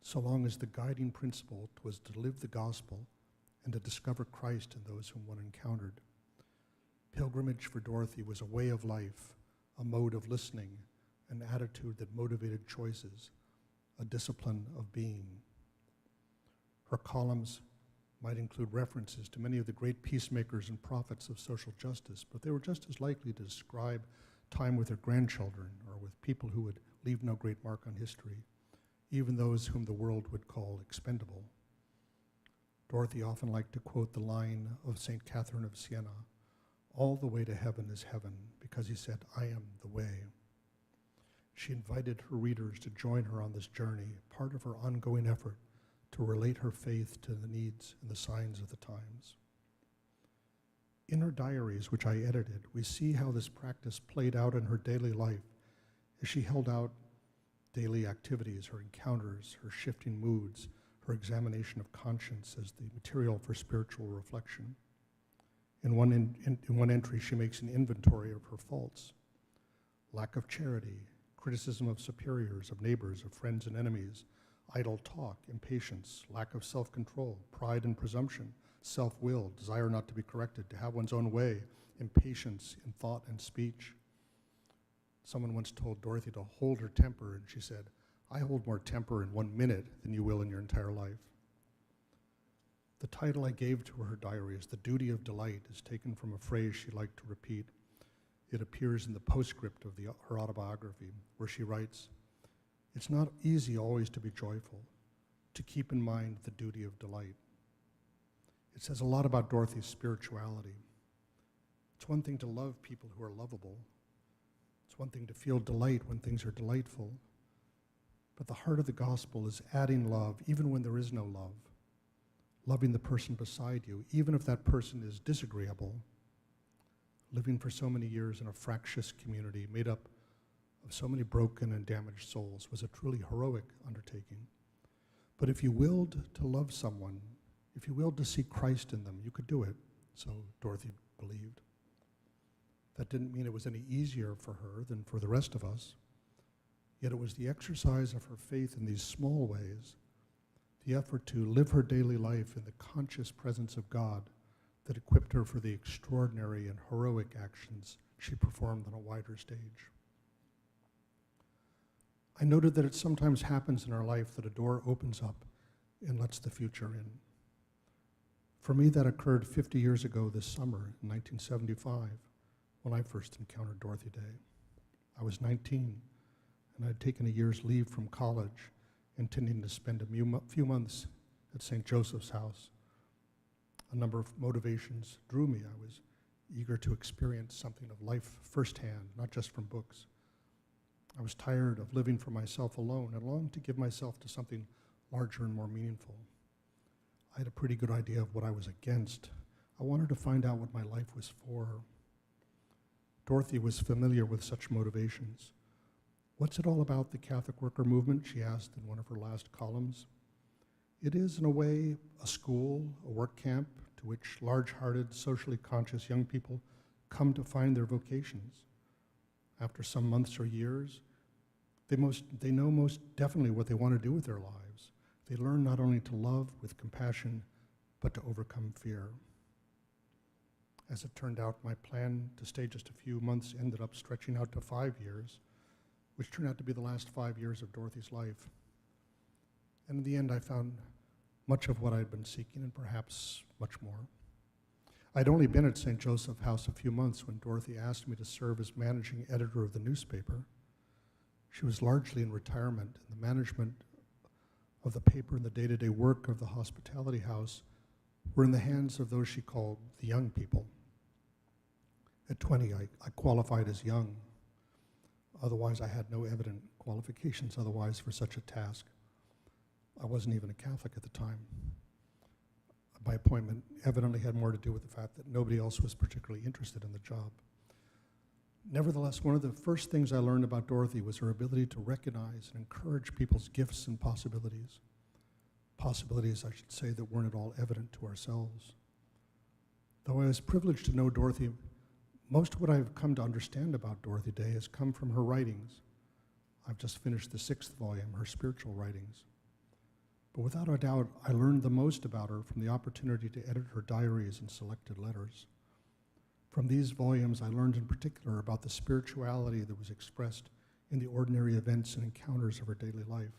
so long as the guiding principle was to live the gospel and to discover Christ in those whom one encountered." Pilgrimage for Dorothy was a way of life, a mode of listening, an attitude that motivated choices, a discipline of being. Her columns might include references to many of the great peacemakers and prophets of social justice, but they were just as likely to describe time with her grandchildren or with people who would leave no great mark on history, even those whom the world would call expendable. Dorothy often liked to quote the line of St. Catherine of Siena, "All the way to heaven is heaven, because he said, 'I am the way.'" She invited her readers to join her on this journey, part of her ongoing effort to relate her faith to the needs and the signs of the times. In her diaries, which I edited, we see how this practice played out in her daily life as she held out daily activities, her encounters, her shifting moods, her examination of conscience as the material for spiritual reflection. In one entry, she makes an inventory of her faults: lack of charity, criticism of superiors, of neighbors, of friends and enemies, idle talk, impatience, lack of self-control, pride and presumption, self-will, desire not to be corrected, to have one's own way, impatience in thought and speech. Someone once told Dorothy to hold her temper, and she said, "I hold more temper in 1 minute than you will in your entire life." The title I gave to her diary is "The Duty of Delight," is taken from a phrase she liked to repeat. It appears in the postscript of her autobiography, where she writes, "It's not easy always to be joyful, to keep in mind the duty of delight." It says a lot about Dorothy's spirituality. It's one thing to love people who are lovable. It's one thing to feel delight when things are delightful. But the heart of the gospel is adding love even when there is no love. Loving the person beside you, even if that person is disagreeable. Living for so many years in a fractious community made up of so many broken and damaged souls was a truly heroic undertaking. But if you willed to love someone, if you willed to see Christ in them, you could do it, so Dorothy believed. That didn't mean it was any easier for her than for the rest of us. Yet it was the exercise of her faith in these small ways, the effort to live her daily life in the conscious presence of God, that equipped her for the extraordinary and heroic actions she performed on a wider stage. I noted that it sometimes happens in our life that a door opens up and lets the future in. For me, that occurred 50 years ago this summer, in 1975, when I first encountered Dorothy Day. I was 19, and I'd taken a year's leave from college, intending to spend a few months at St. Joseph's House. A number of motivations drew me. I was eager to experience something of life firsthand, not just from books. I was tired of living for myself alone and longed to give myself to something larger and more meaningful. I had a pretty good idea of what I was against. I wanted to find out what my life was for. Dorothy was familiar with such motivations. "What's it all about, the Catholic worker movement?" she asked in one of her last columns. It is, in a way, a school, a work camp to which large-hearted, socially conscious young people come to find their vocations. After some months or years, They know most definitely what they want to do with their lives. They learn not only to love with compassion, but to overcome fear. As it turned out, my plan to stay just a few months ended up stretching out to 5 years, which turned out to be the last 5 years of Dorothy's life. And in the end, I found much of what I'd been seeking, and perhaps much more. I'd only been at St. Joseph House a few months when Dorothy asked me to serve as managing editor of the newspaper. She was largely in retirement, and the management of the paper and the day-to-day work of the hospitality house were in the hands of those she called the young people. At 20, I qualified as young. Otherwise, I had no evident qualifications otherwise for such a task. I wasn't even a Catholic at the time. My appointment evidently had more to do with the fact that nobody else was particularly interested in the job. Nevertheless, one of the first things I learned about Dorothy was her ability to recognize and encourage people's gifts and possibilities. Possibilities, I should say, that weren't at all evident to ourselves. Though I was privileged to know Dorothy, most of what I've come to understand about Dorothy Day has come from her writings. I've just finished the 6th volume, her spiritual writings. But without a doubt, I learned the most about her from the opportunity to edit her diaries and selected letters. From these volumes, I learned in particular about the spirituality that was expressed in the ordinary events and encounters of her daily life.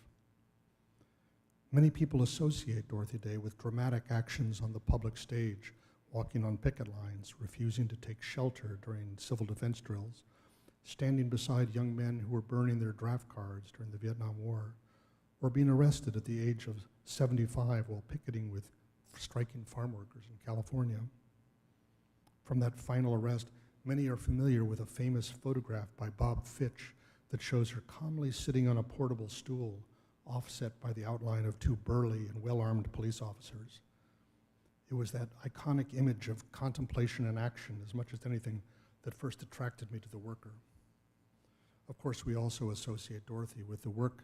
Many people associate Dorothy Day with dramatic actions on the public stage, walking on picket lines, refusing to take shelter during civil defense drills, standing beside young men who were burning their draft cards during the Vietnam War, or being arrested at the age of 75 while picketing with striking farm workers in California. From that final arrest, many are familiar with a famous photograph by Bob Fitch that shows her calmly sitting on a portable stool, offset by the outline of 2 burly and well-armed police officers. It was that iconic image of contemplation and action, as much as anything, that first attracted me to the worker. Of course, we also associate Dorothy with the work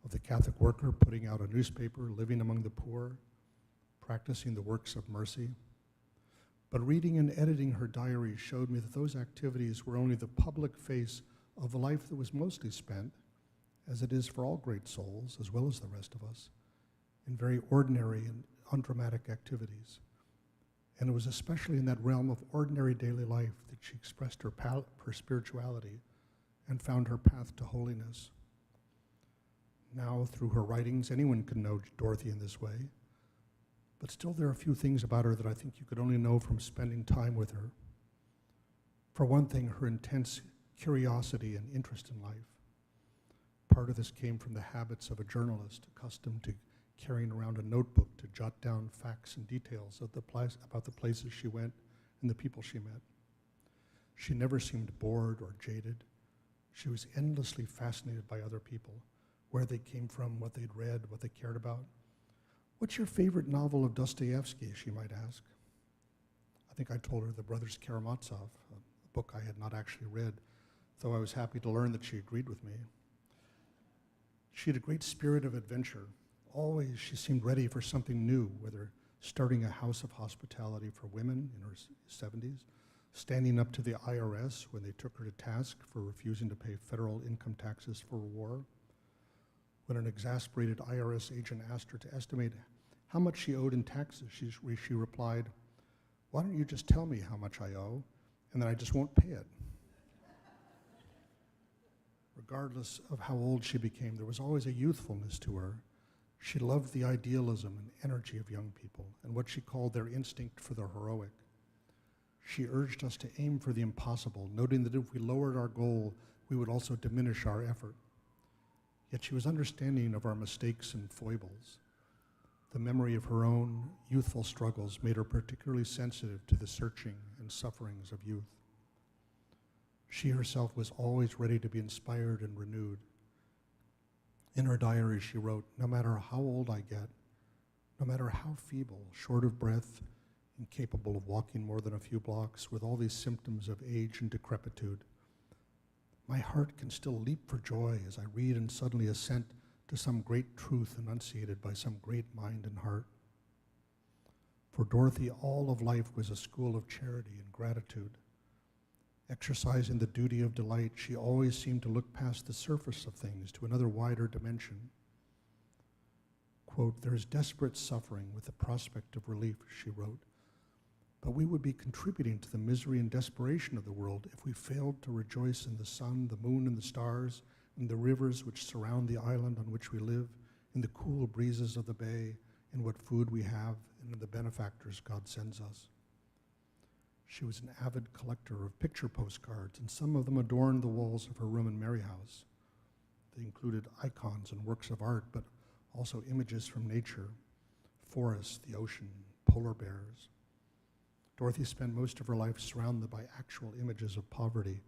of the Catholic worker, putting out a newspaper, living among the poor, practicing the works of mercy. But reading and editing her diary showed me that those activities were only the public face of a life that was mostly spent, as it is for all great souls, as well as the rest of us, in very ordinary and undramatic activities. And it was especially in that realm of ordinary daily life that she expressed her spirituality and found her path to holiness. Now, through her writings, anyone can know Dorothy in this way, but still there are a few things about her that I think you could only know from spending time with her. For one thing, her intense curiosity and interest in life. Part of this came from the habits of a journalist accustomed to carrying around a notebook to jot down facts and details of about the places she went and the people she met. She never seemed bored or jaded. She was endlessly fascinated by other people, where they came from, what they'd read, what they cared about. "What's your favorite novel of Dostoevsky?" she might ask. I think I told her The Brothers Karamazov, a book I had not actually read, though I was happy to learn that she agreed with me. She had a great spirit of adventure. Always she seemed ready for something new, whether starting a house of hospitality for women in her 70s, standing up to the IRS when they took her to task for refusing to pay federal income taxes for war. When an exasperated IRS agent asked her to estimate how much she owed in taxes, she replied, "Why don't you just tell me how much I owe, and then I just won't pay it?" Regardless of how old she became, there was always a youthfulness to her. She loved the idealism and energy of young people and what she called their instinct for the heroic. She urged us to aim for the impossible, noting that if we lowered our goal, we would also diminish our effort. Yet she was understanding of our mistakes and foibles. The memory of her own youthful struggles made her particularly sensitive to the searching and sufferings of youth. She herself was always ready to be inspired and renewed. In her diary, she wrote, "No matter how old I get, no matter how feeble, short of breath, incapable of walking more than a few blocks, with all these symptoms of age and decrepitude, my heart can still leap for joy as I read and suddenly assent to some great truth enunciated by some great mind and heart." For Dorothy, all of life was a school of charity and gratitude. Exercising the duty of delight, she always seemed to look past the surface of things to another wider dimension. Quote, "There is desperate suffering with the prospect of relief," she wrote, "but we would be contributing to the misery and desperation of the world if we failed to rejoice in the sun, the moon, and the stars, in the rivers which surround the island on which we live, in the cool breezes of the bay, in what food we have, and in the benefactors God sends us." She was an avid collector of picture postcards, and some of them adorned the walls of her room in Mary House. They included icons and works of art, but also images from nature, forests, the ocean, polar bears. Dorothy spent most of her life surrounded by actual images of poverty,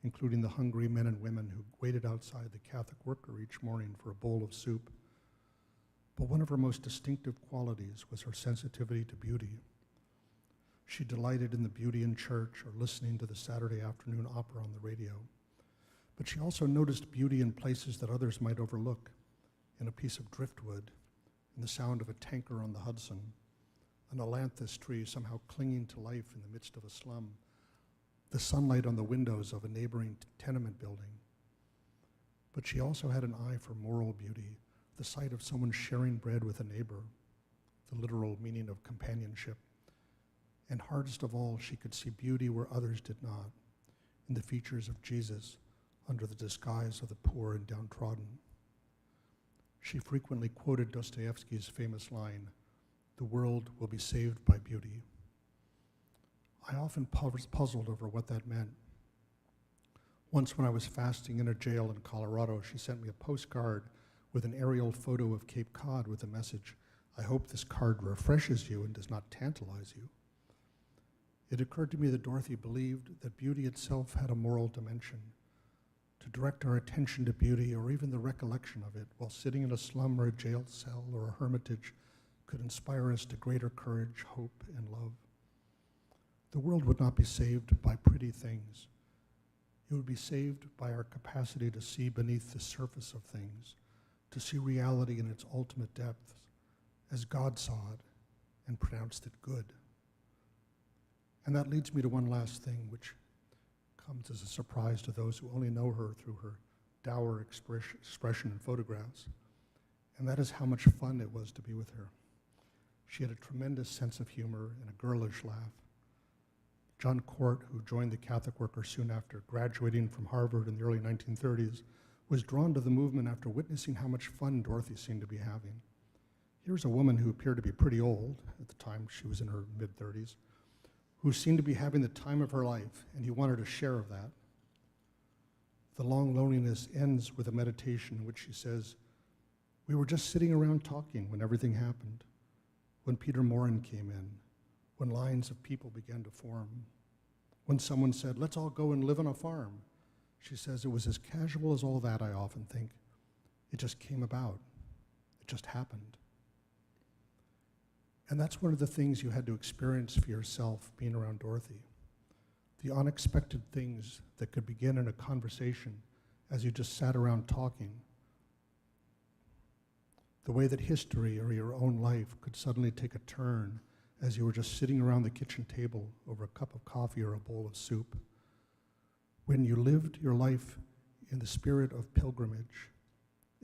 including the hungry men and women who waited outside the Catholic worker each morning for a bowl of soup. But one of her most distinctive qualities was her sensitivity to beauty. She delighted in the beauty in church or listening to the Saturday afternoon opera on the radio. But she also noticed beauty in places that others might overlook, in a piece of driftwood, in the sound of a tanker on the Hudson, an ailanthus tree somehow clinging to life in the midst of a slum, the sunlight on the windows of a neighboring tenement building. But she also had an eye for moral beauty, the sight of someone sharing bread with a neighbor, the literal meaning of companionship. And hardest of all, she could see beauty where others did not, in the features of Jesus under the disguise of the poor and downtrodden. She frequently quoted Dostoevsky's famous line, "The world will be saved by beauty." I often puzzled over what that meant. Once when I was fasting in a jail in Colorado, she sent me a postcard with an aerial photo of Cape Cod with the message, "I hope this card refreshes you and does not tantalize you." It occurred to me that Dorothy believed that beauty itself had a moral dimension. To direct our attention to beauty, or even the recollection of it, while sitting in a slum or a jail cell or a hermitage, could inspire us to greater courage, hope, and love. The world would not be saved by pretty things. It would be saved by our capacity to see beneath the surface of things, to see reality in its ultimate depths, as God saw it and pronounced it good. And that leads me to one last thing, which comes as a surprise to those who only know her through her dour expression in photographs, and that is how much fun it was to be with her. She had a tremendous sense of humor and a girlish laugh. John Court, who joined the Catholic worker soon after graduating from Harvard in the early 1930s, was drawn to the movement after witnessing how much fun Dorothy seemed to be having. Here's a woman who appeared to be pretty old, at the time she was in her mid-30s, who seemed to be having the time of her life, and he wanted a share of that. The long loneliness ends with a meditation in which she says, "We were just sitting around talking when everything happened, when Peter Morin came in, when lines of people began to form, when someone said, 'Let's all go and live on a farm.'" She says, "It was as casual as all that, I often think. It just came about. It just happened." And that's one of the things you had to experience for yourself being around Dorothy. The unexpected things that could begin in a conversation as you just sat around talking. The way that history or your own life could suddenly take a turn as you were just sitting around the kitchen table over a cup of coffee or a bowl of soup. When you lived your life in the spirit of pilgrimage,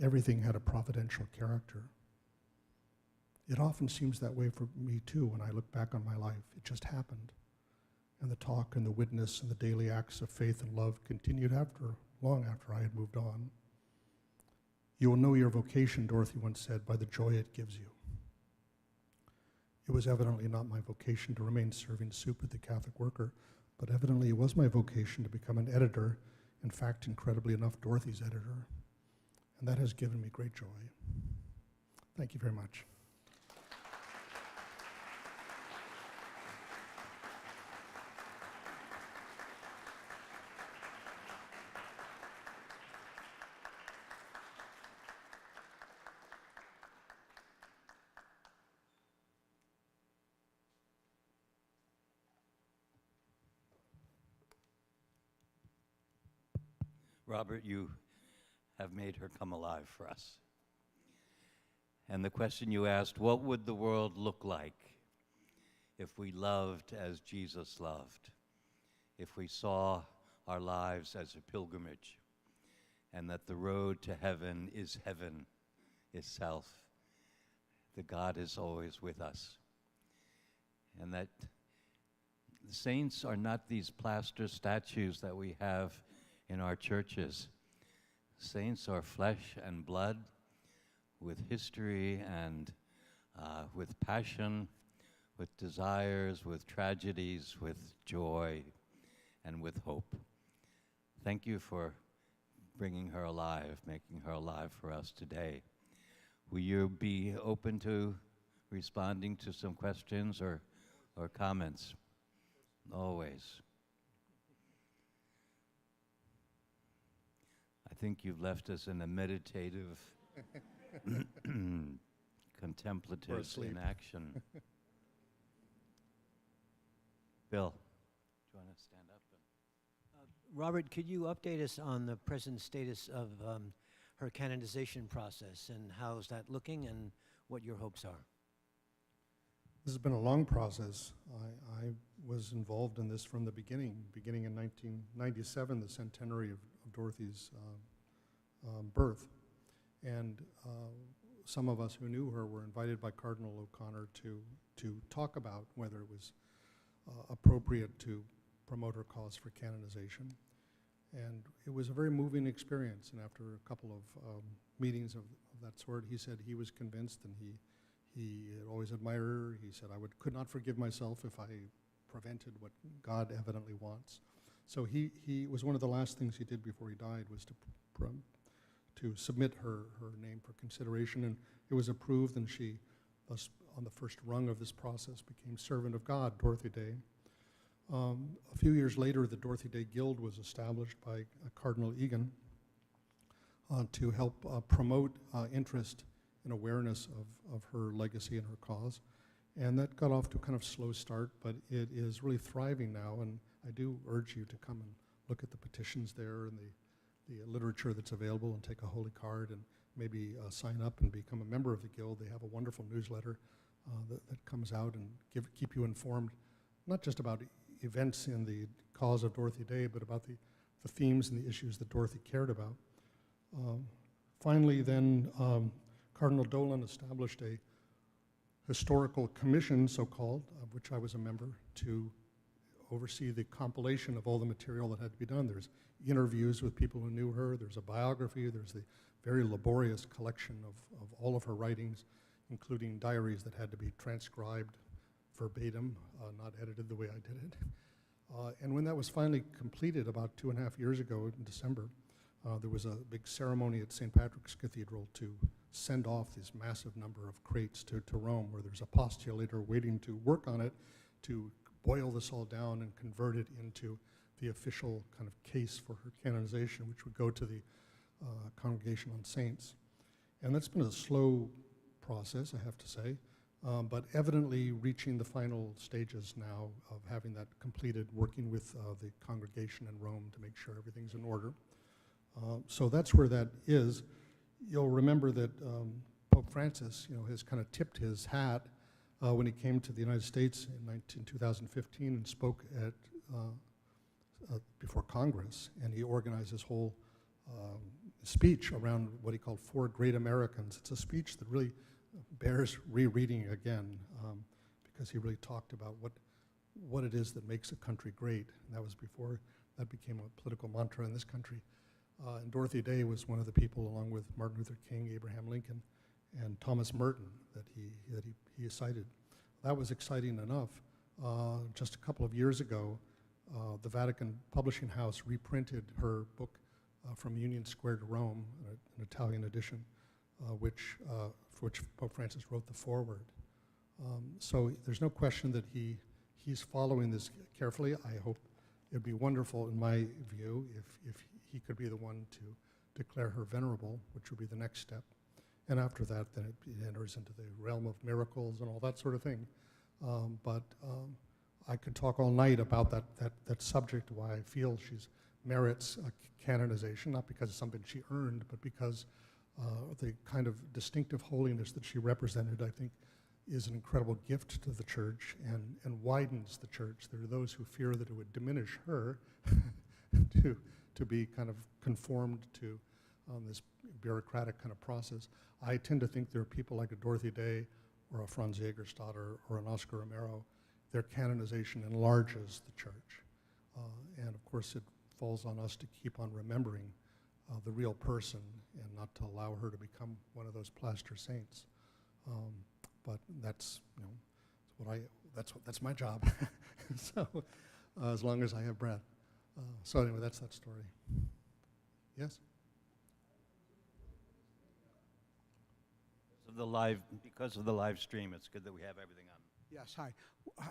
everything had a providential character. It often seems that way for me too when I look back on my life. It just happened. And the talk and the witness and the daily acts of faith and love continued long after I had moved on. "You will know your vocation," Dorothy once said, "by the joy it gives you." It was evidently not my vocation to remain serving soup at the Catholic worker, but evidently it was my vocation to become an editor, in fact, incredibly enough, Dorothy's editor. And that has given me great joy. Thank you very much. Robert, you have made her come alive for us. And the question you asked, what would the world look like if we loved as Jesus loved? If we saw our lives as a pilgrimage, and that the road to heaven itself, that God is always with us, and that the saints are not these plaster statues that we have in our churches. Saints are flesh and blood with history and with passion, with desires, with tragedies, with joy, and with hope. Thank you for bringing her alive, making her alive for us today. Will you be open to responding to some questions or comments? Always. I think you've left us in a meditative, contemplative asleep. in action. Bill, do you want to stand up? Robert, could you update us on the present status of her canonization process, and how's that looking, and what your hopes are? This has been a long process. I was involved in this from the beginning in 1997, the centenary of Dorothy's birth. And some of us who knew her were invited by Cardinal O'Connor to talk about whether it was appropriate to promote her cause for canonization. And it was a very moving experience. And after a couple of meetings of that sort, he said he was convinced, and he had always admired her. He said, could not forgive myself if I prevented what God evidently wants. So he was one of the last things he did before he died was to submit her name for consideration, and it was approved, and she, thus on the first rung of this process, became Servant of God, Dorothy Day. A few years later, the Dorothy Day Guild was established by Cardinal Egan to help promote interest and awareness of her legacy and her cause. And that got off to a kind of slow start, but it is really thriving now, and I do urge you to come and look at the petitions there and the literature that's available, and take a holy card and maybe sign up and become a member of the Guild. They have a wonderful newsletter that comes out and keep you informed, not just about events in the cause of Dorothy Day, but about the themes and the issues that Dorothy cared about. Finally, then, Cardinal Dolan established a historical commission, so-called, of which I was a member, to oversee the compilation of all the material that had to be done. There's interviews with people who knew her, there's a biography, there's the very laborious collection of all of her writings, including diaries that had to be transcribed verbatim, not edited the way I did it. And when that was finally completed about 2.5 years ago in December, there was a big ceremony at St. Patrick's Cathedral to send off this massive number of crates to Rome, where there's a postulator waiting to work on it to boil this all down and convert it into the official kind of case for her canonization, which would go to the Congregation on Saints. And that's been a slow process, I have to say, but evidently reaching the final stages now of having that completed, working with the congregation in Rome to make sure everything's in order. So that's where that is. You'll remember that Pope Francis, has kind of tipped his hat when he came to the United States in 2015 and spoke at before Congress, and he organized his whole speech around what he called 4 Great Americans. It's a speech that really bears rereading again, because he really talked about what it is that makes a country great, and that was before that became a political mantra in this country. And Dorothy Day was one of the people, along with Martin Luther King, Abraham Lincoln, and Thomas Merton, that he cited. That was exciting enough. Just a couple of years ago, the Vatican Publishing House reprinted her book, From Union Square to Rome, an Italian edition, for which Pope Francis wrote the foreword. So there's no question that he's following this carefully. I hope it would be wonderful, in my view, if he could be the one to declare her venerable, which would be the next step. And after that, then it enters into the realm of miracles and all that sort of thing. But I could talk all night about that subject, why I feel she merits a canonization, not because it's something she earned, but because the kind of distinctive holiness that she represented, I think, is an incredible gift to the church and widens the church. There are those who fear that it would diminish her to be kind of conformed to this bureaucratic kind of process. I tend to think there are people like a Dorothy Day or a Franz Jägerstätter or an Oscar Romero. Their canonization enlarges the church. And of course, it falls on us to keep on remembering the real person and not to allow her to become one of those plaster saints. But that's, that's my job. So as long as I have breath. So anyway, that's that story. Yes? Because of the live stream, it's good that we have everything on. Yes, hi.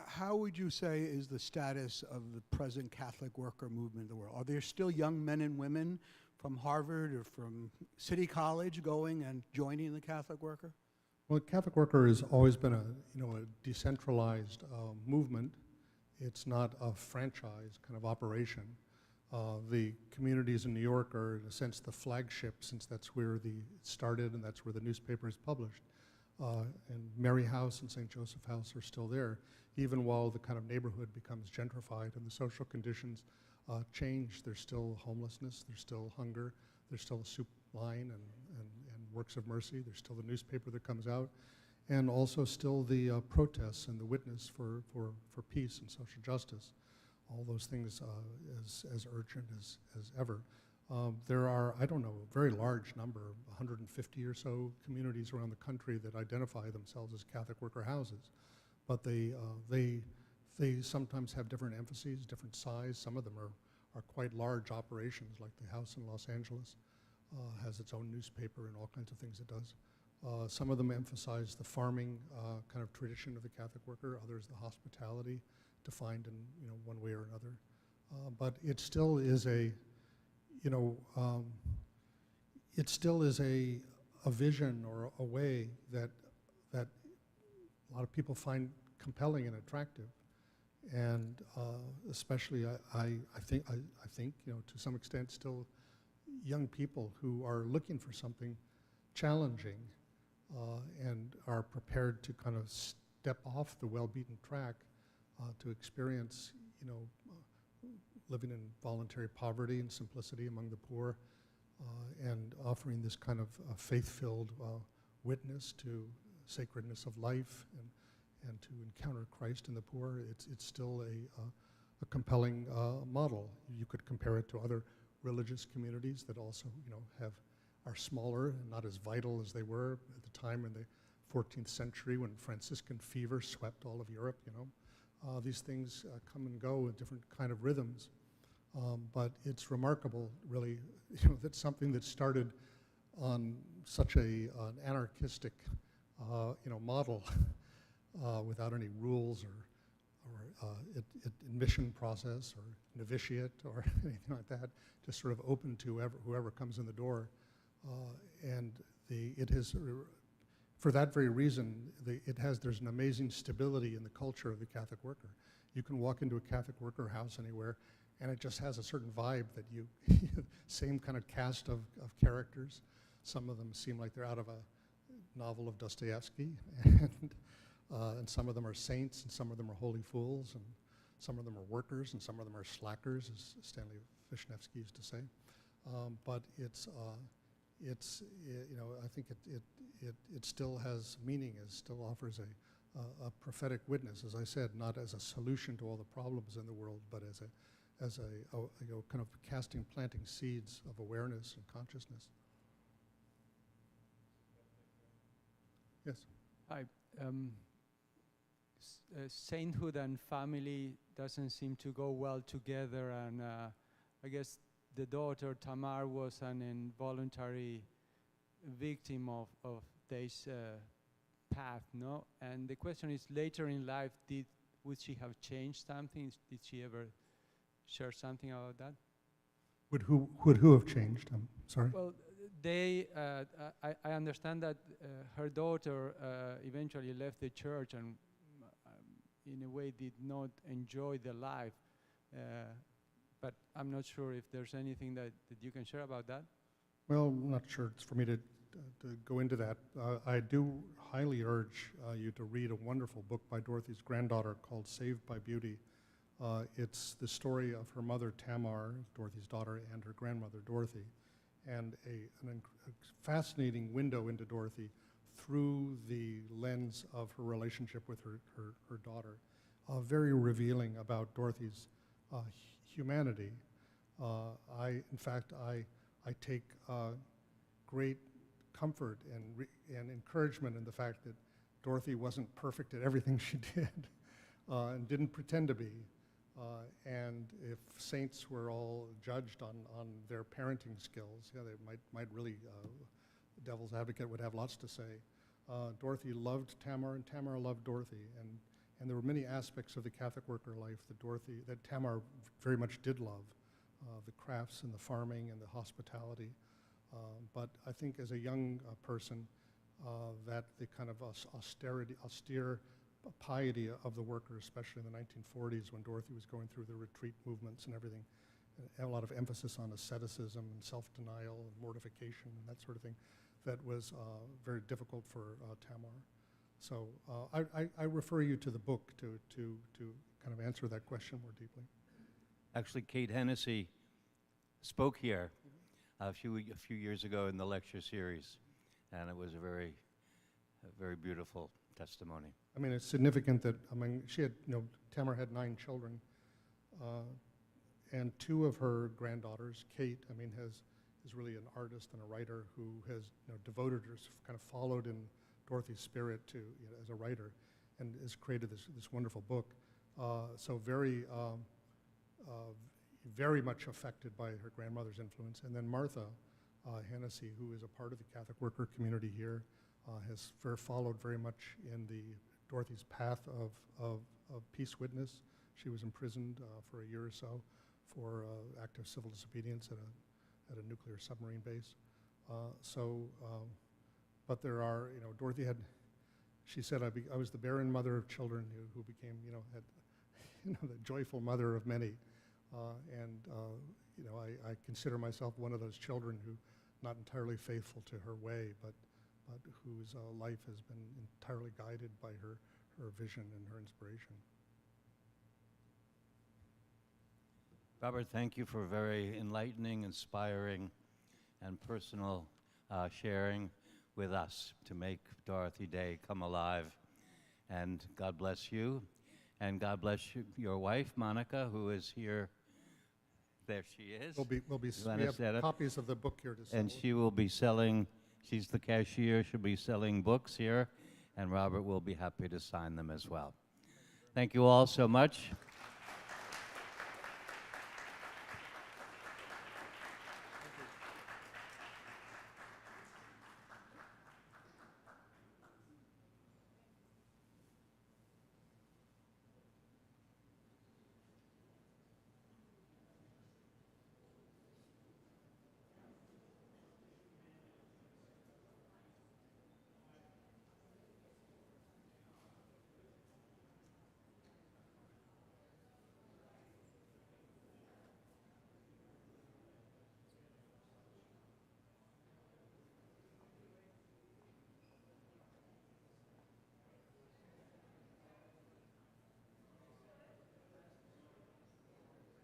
How would you say is the status of the present Catholic worker movement in the world? Are there still young men and women from Harvard or from City College going and joining the Catholic worker? Well, Catholic Worker has always been a decentralized movement. It's not a franchise kind of operation. The communities in New York are, in a sense, the flagship, since that's where it started and that's where the newspaper is published. And Mary House and St. Joseph House are still there, even while the kind of neighborhood becomes gentrified and the social conditions change. There's still homelessness, there's still hunger, there's still a soup line and works of mercy, there's still the newspaper that comes out, and also still the protests and the witness for peace and social justice. All those things as urgent as ever. There are, I don't know, a very large number, 150 or so communities around the country that identify themselves as Catholic worker houses. But they sometimes have different emphases, different size. Some of them are quite large operations, like the house in Los Angeles has its own newspaper and all kinds of things it does. Some of them emphasize the farming kind of tradition of the Catholic worker, others the hospitality, defined in one way or another. But it still is a vision or a way that a lot of people find compelling and attractive, and especially I think to some extent still young people who are looking for something challenging and are prepared to kind of step off the well-beaten track to experience living in voluntary poverty and simplicity among the poor, and offering this kind of faith-filled witness to sacredness of life and to encounter Christ in the poor. It's still a compelling model. You could compare it to other religious communities that also are smaller and not as vital as they were at the time in the 14th century when Franciscan fever swept all of Europe. These things come and go with different kind of rhythms. But it's remarkable, really, that something that started on such an anarchistic, model without any rules or admission process or novitiate or anything like that, just sort of open to whoever comes in the door, it has. For that very reason, there's an amazing stability in the culture of the Catholic worker. You can walk into a Catholic worker house anywhere, and it just has a certain vibe that same kind of cast of characters. Some of them seem like they're out of a novel of Dostoevsky, and some of them are saints, and some of them are holy fools, and some of them are workers, and some of them are slackers, as Stanley Vishnevsky used to say. But I think it still has meaning. It still offers a prophetic witness, as I said, not as a solution to all the problems in the world, but as a kind of planting seeds of awareness and consciousness. Yes. Hi. Sainthood and family doesn't seem to go well together, and I guess the daughter Tamar was an involuntary victim of this path, no? And the question is, later in life, would she have changed something? Did she ever share something about that? Would who have changed? I'm sorry. Well, I understand that her daughter eventually left the church and in a way did not enjoy the life. But I'm not sure if there's anything that you can share about that. Well, I'm not sure it's for me to go into that. I do highly urge you to read a wonderful book by Dorothy's granddaughter called Saved by Beauty. It's the story of her mother, Tamar, Dorothy's daughter, and her grandmother, Dorothy, and a fascinating window into Dorothy through the lens of her relationship with her daughter. Very revealing about Dorothy's humanity. In fact, I take great comfort and encouragement in the fact that Dorothy wasn't perfect at everything she did and didn't pretend to be. And if saints were all judged on their parenting skills, yeah, they might really, devil's advocate would have lots to say. Dorothy loved Tamar, and Tamar loved Dorothy, and there were many aspects of the Catholic worker life that Tamar very much did love, the crafts and the farming and the hospitality. But I think as a young person, that the kind of austere piety of the worker, especially in the 1940s when Dorothy was going through the retreat movements and everything, a lot of emphasis on asceticism and self-denial and mortification and that sort of thing, that was very difficult for Tamar. So I refer you to the book to kind of answer that question more deeply. Actually, Kate Hennessy spoke here a few years ago in the lecture series, and it was a very beautiful testimony. I mean, it's significant that, she had, Tamar had 9 children, and 2 of her granddaughters, Kate, is really an artist and a writer who has, devoted her, kind of followed in Dorothy's spirit as a writer, and has created this wonderful book. So very much affected by her grandmother's influence. And then Martha Hennessy, who is a part of the Catholic worker community here, has followed very much in Dorothy's path of peace witness. She was imprisoned for a year or so for act of civil disobedience at a nuclear submarine base. But there are, Dorothy she said, I was the barren mother of children who became, the joyful mother of many. I consider myself one of those children who, not entirely faithful to her way, but whose life has been entirely guided by her vision and her inspiration. Robert, thank you for very enlightening, inspiring, and personal sharing with us to make Dorothy Day come alive. And God bless you. And God bless your wife, Monica, who is here. There she is. We have copies of the book here to sell. And she will be selling, she's the cashier, she'll be selling books here, and Robert will be happy to sign them as well. Thank you all so much.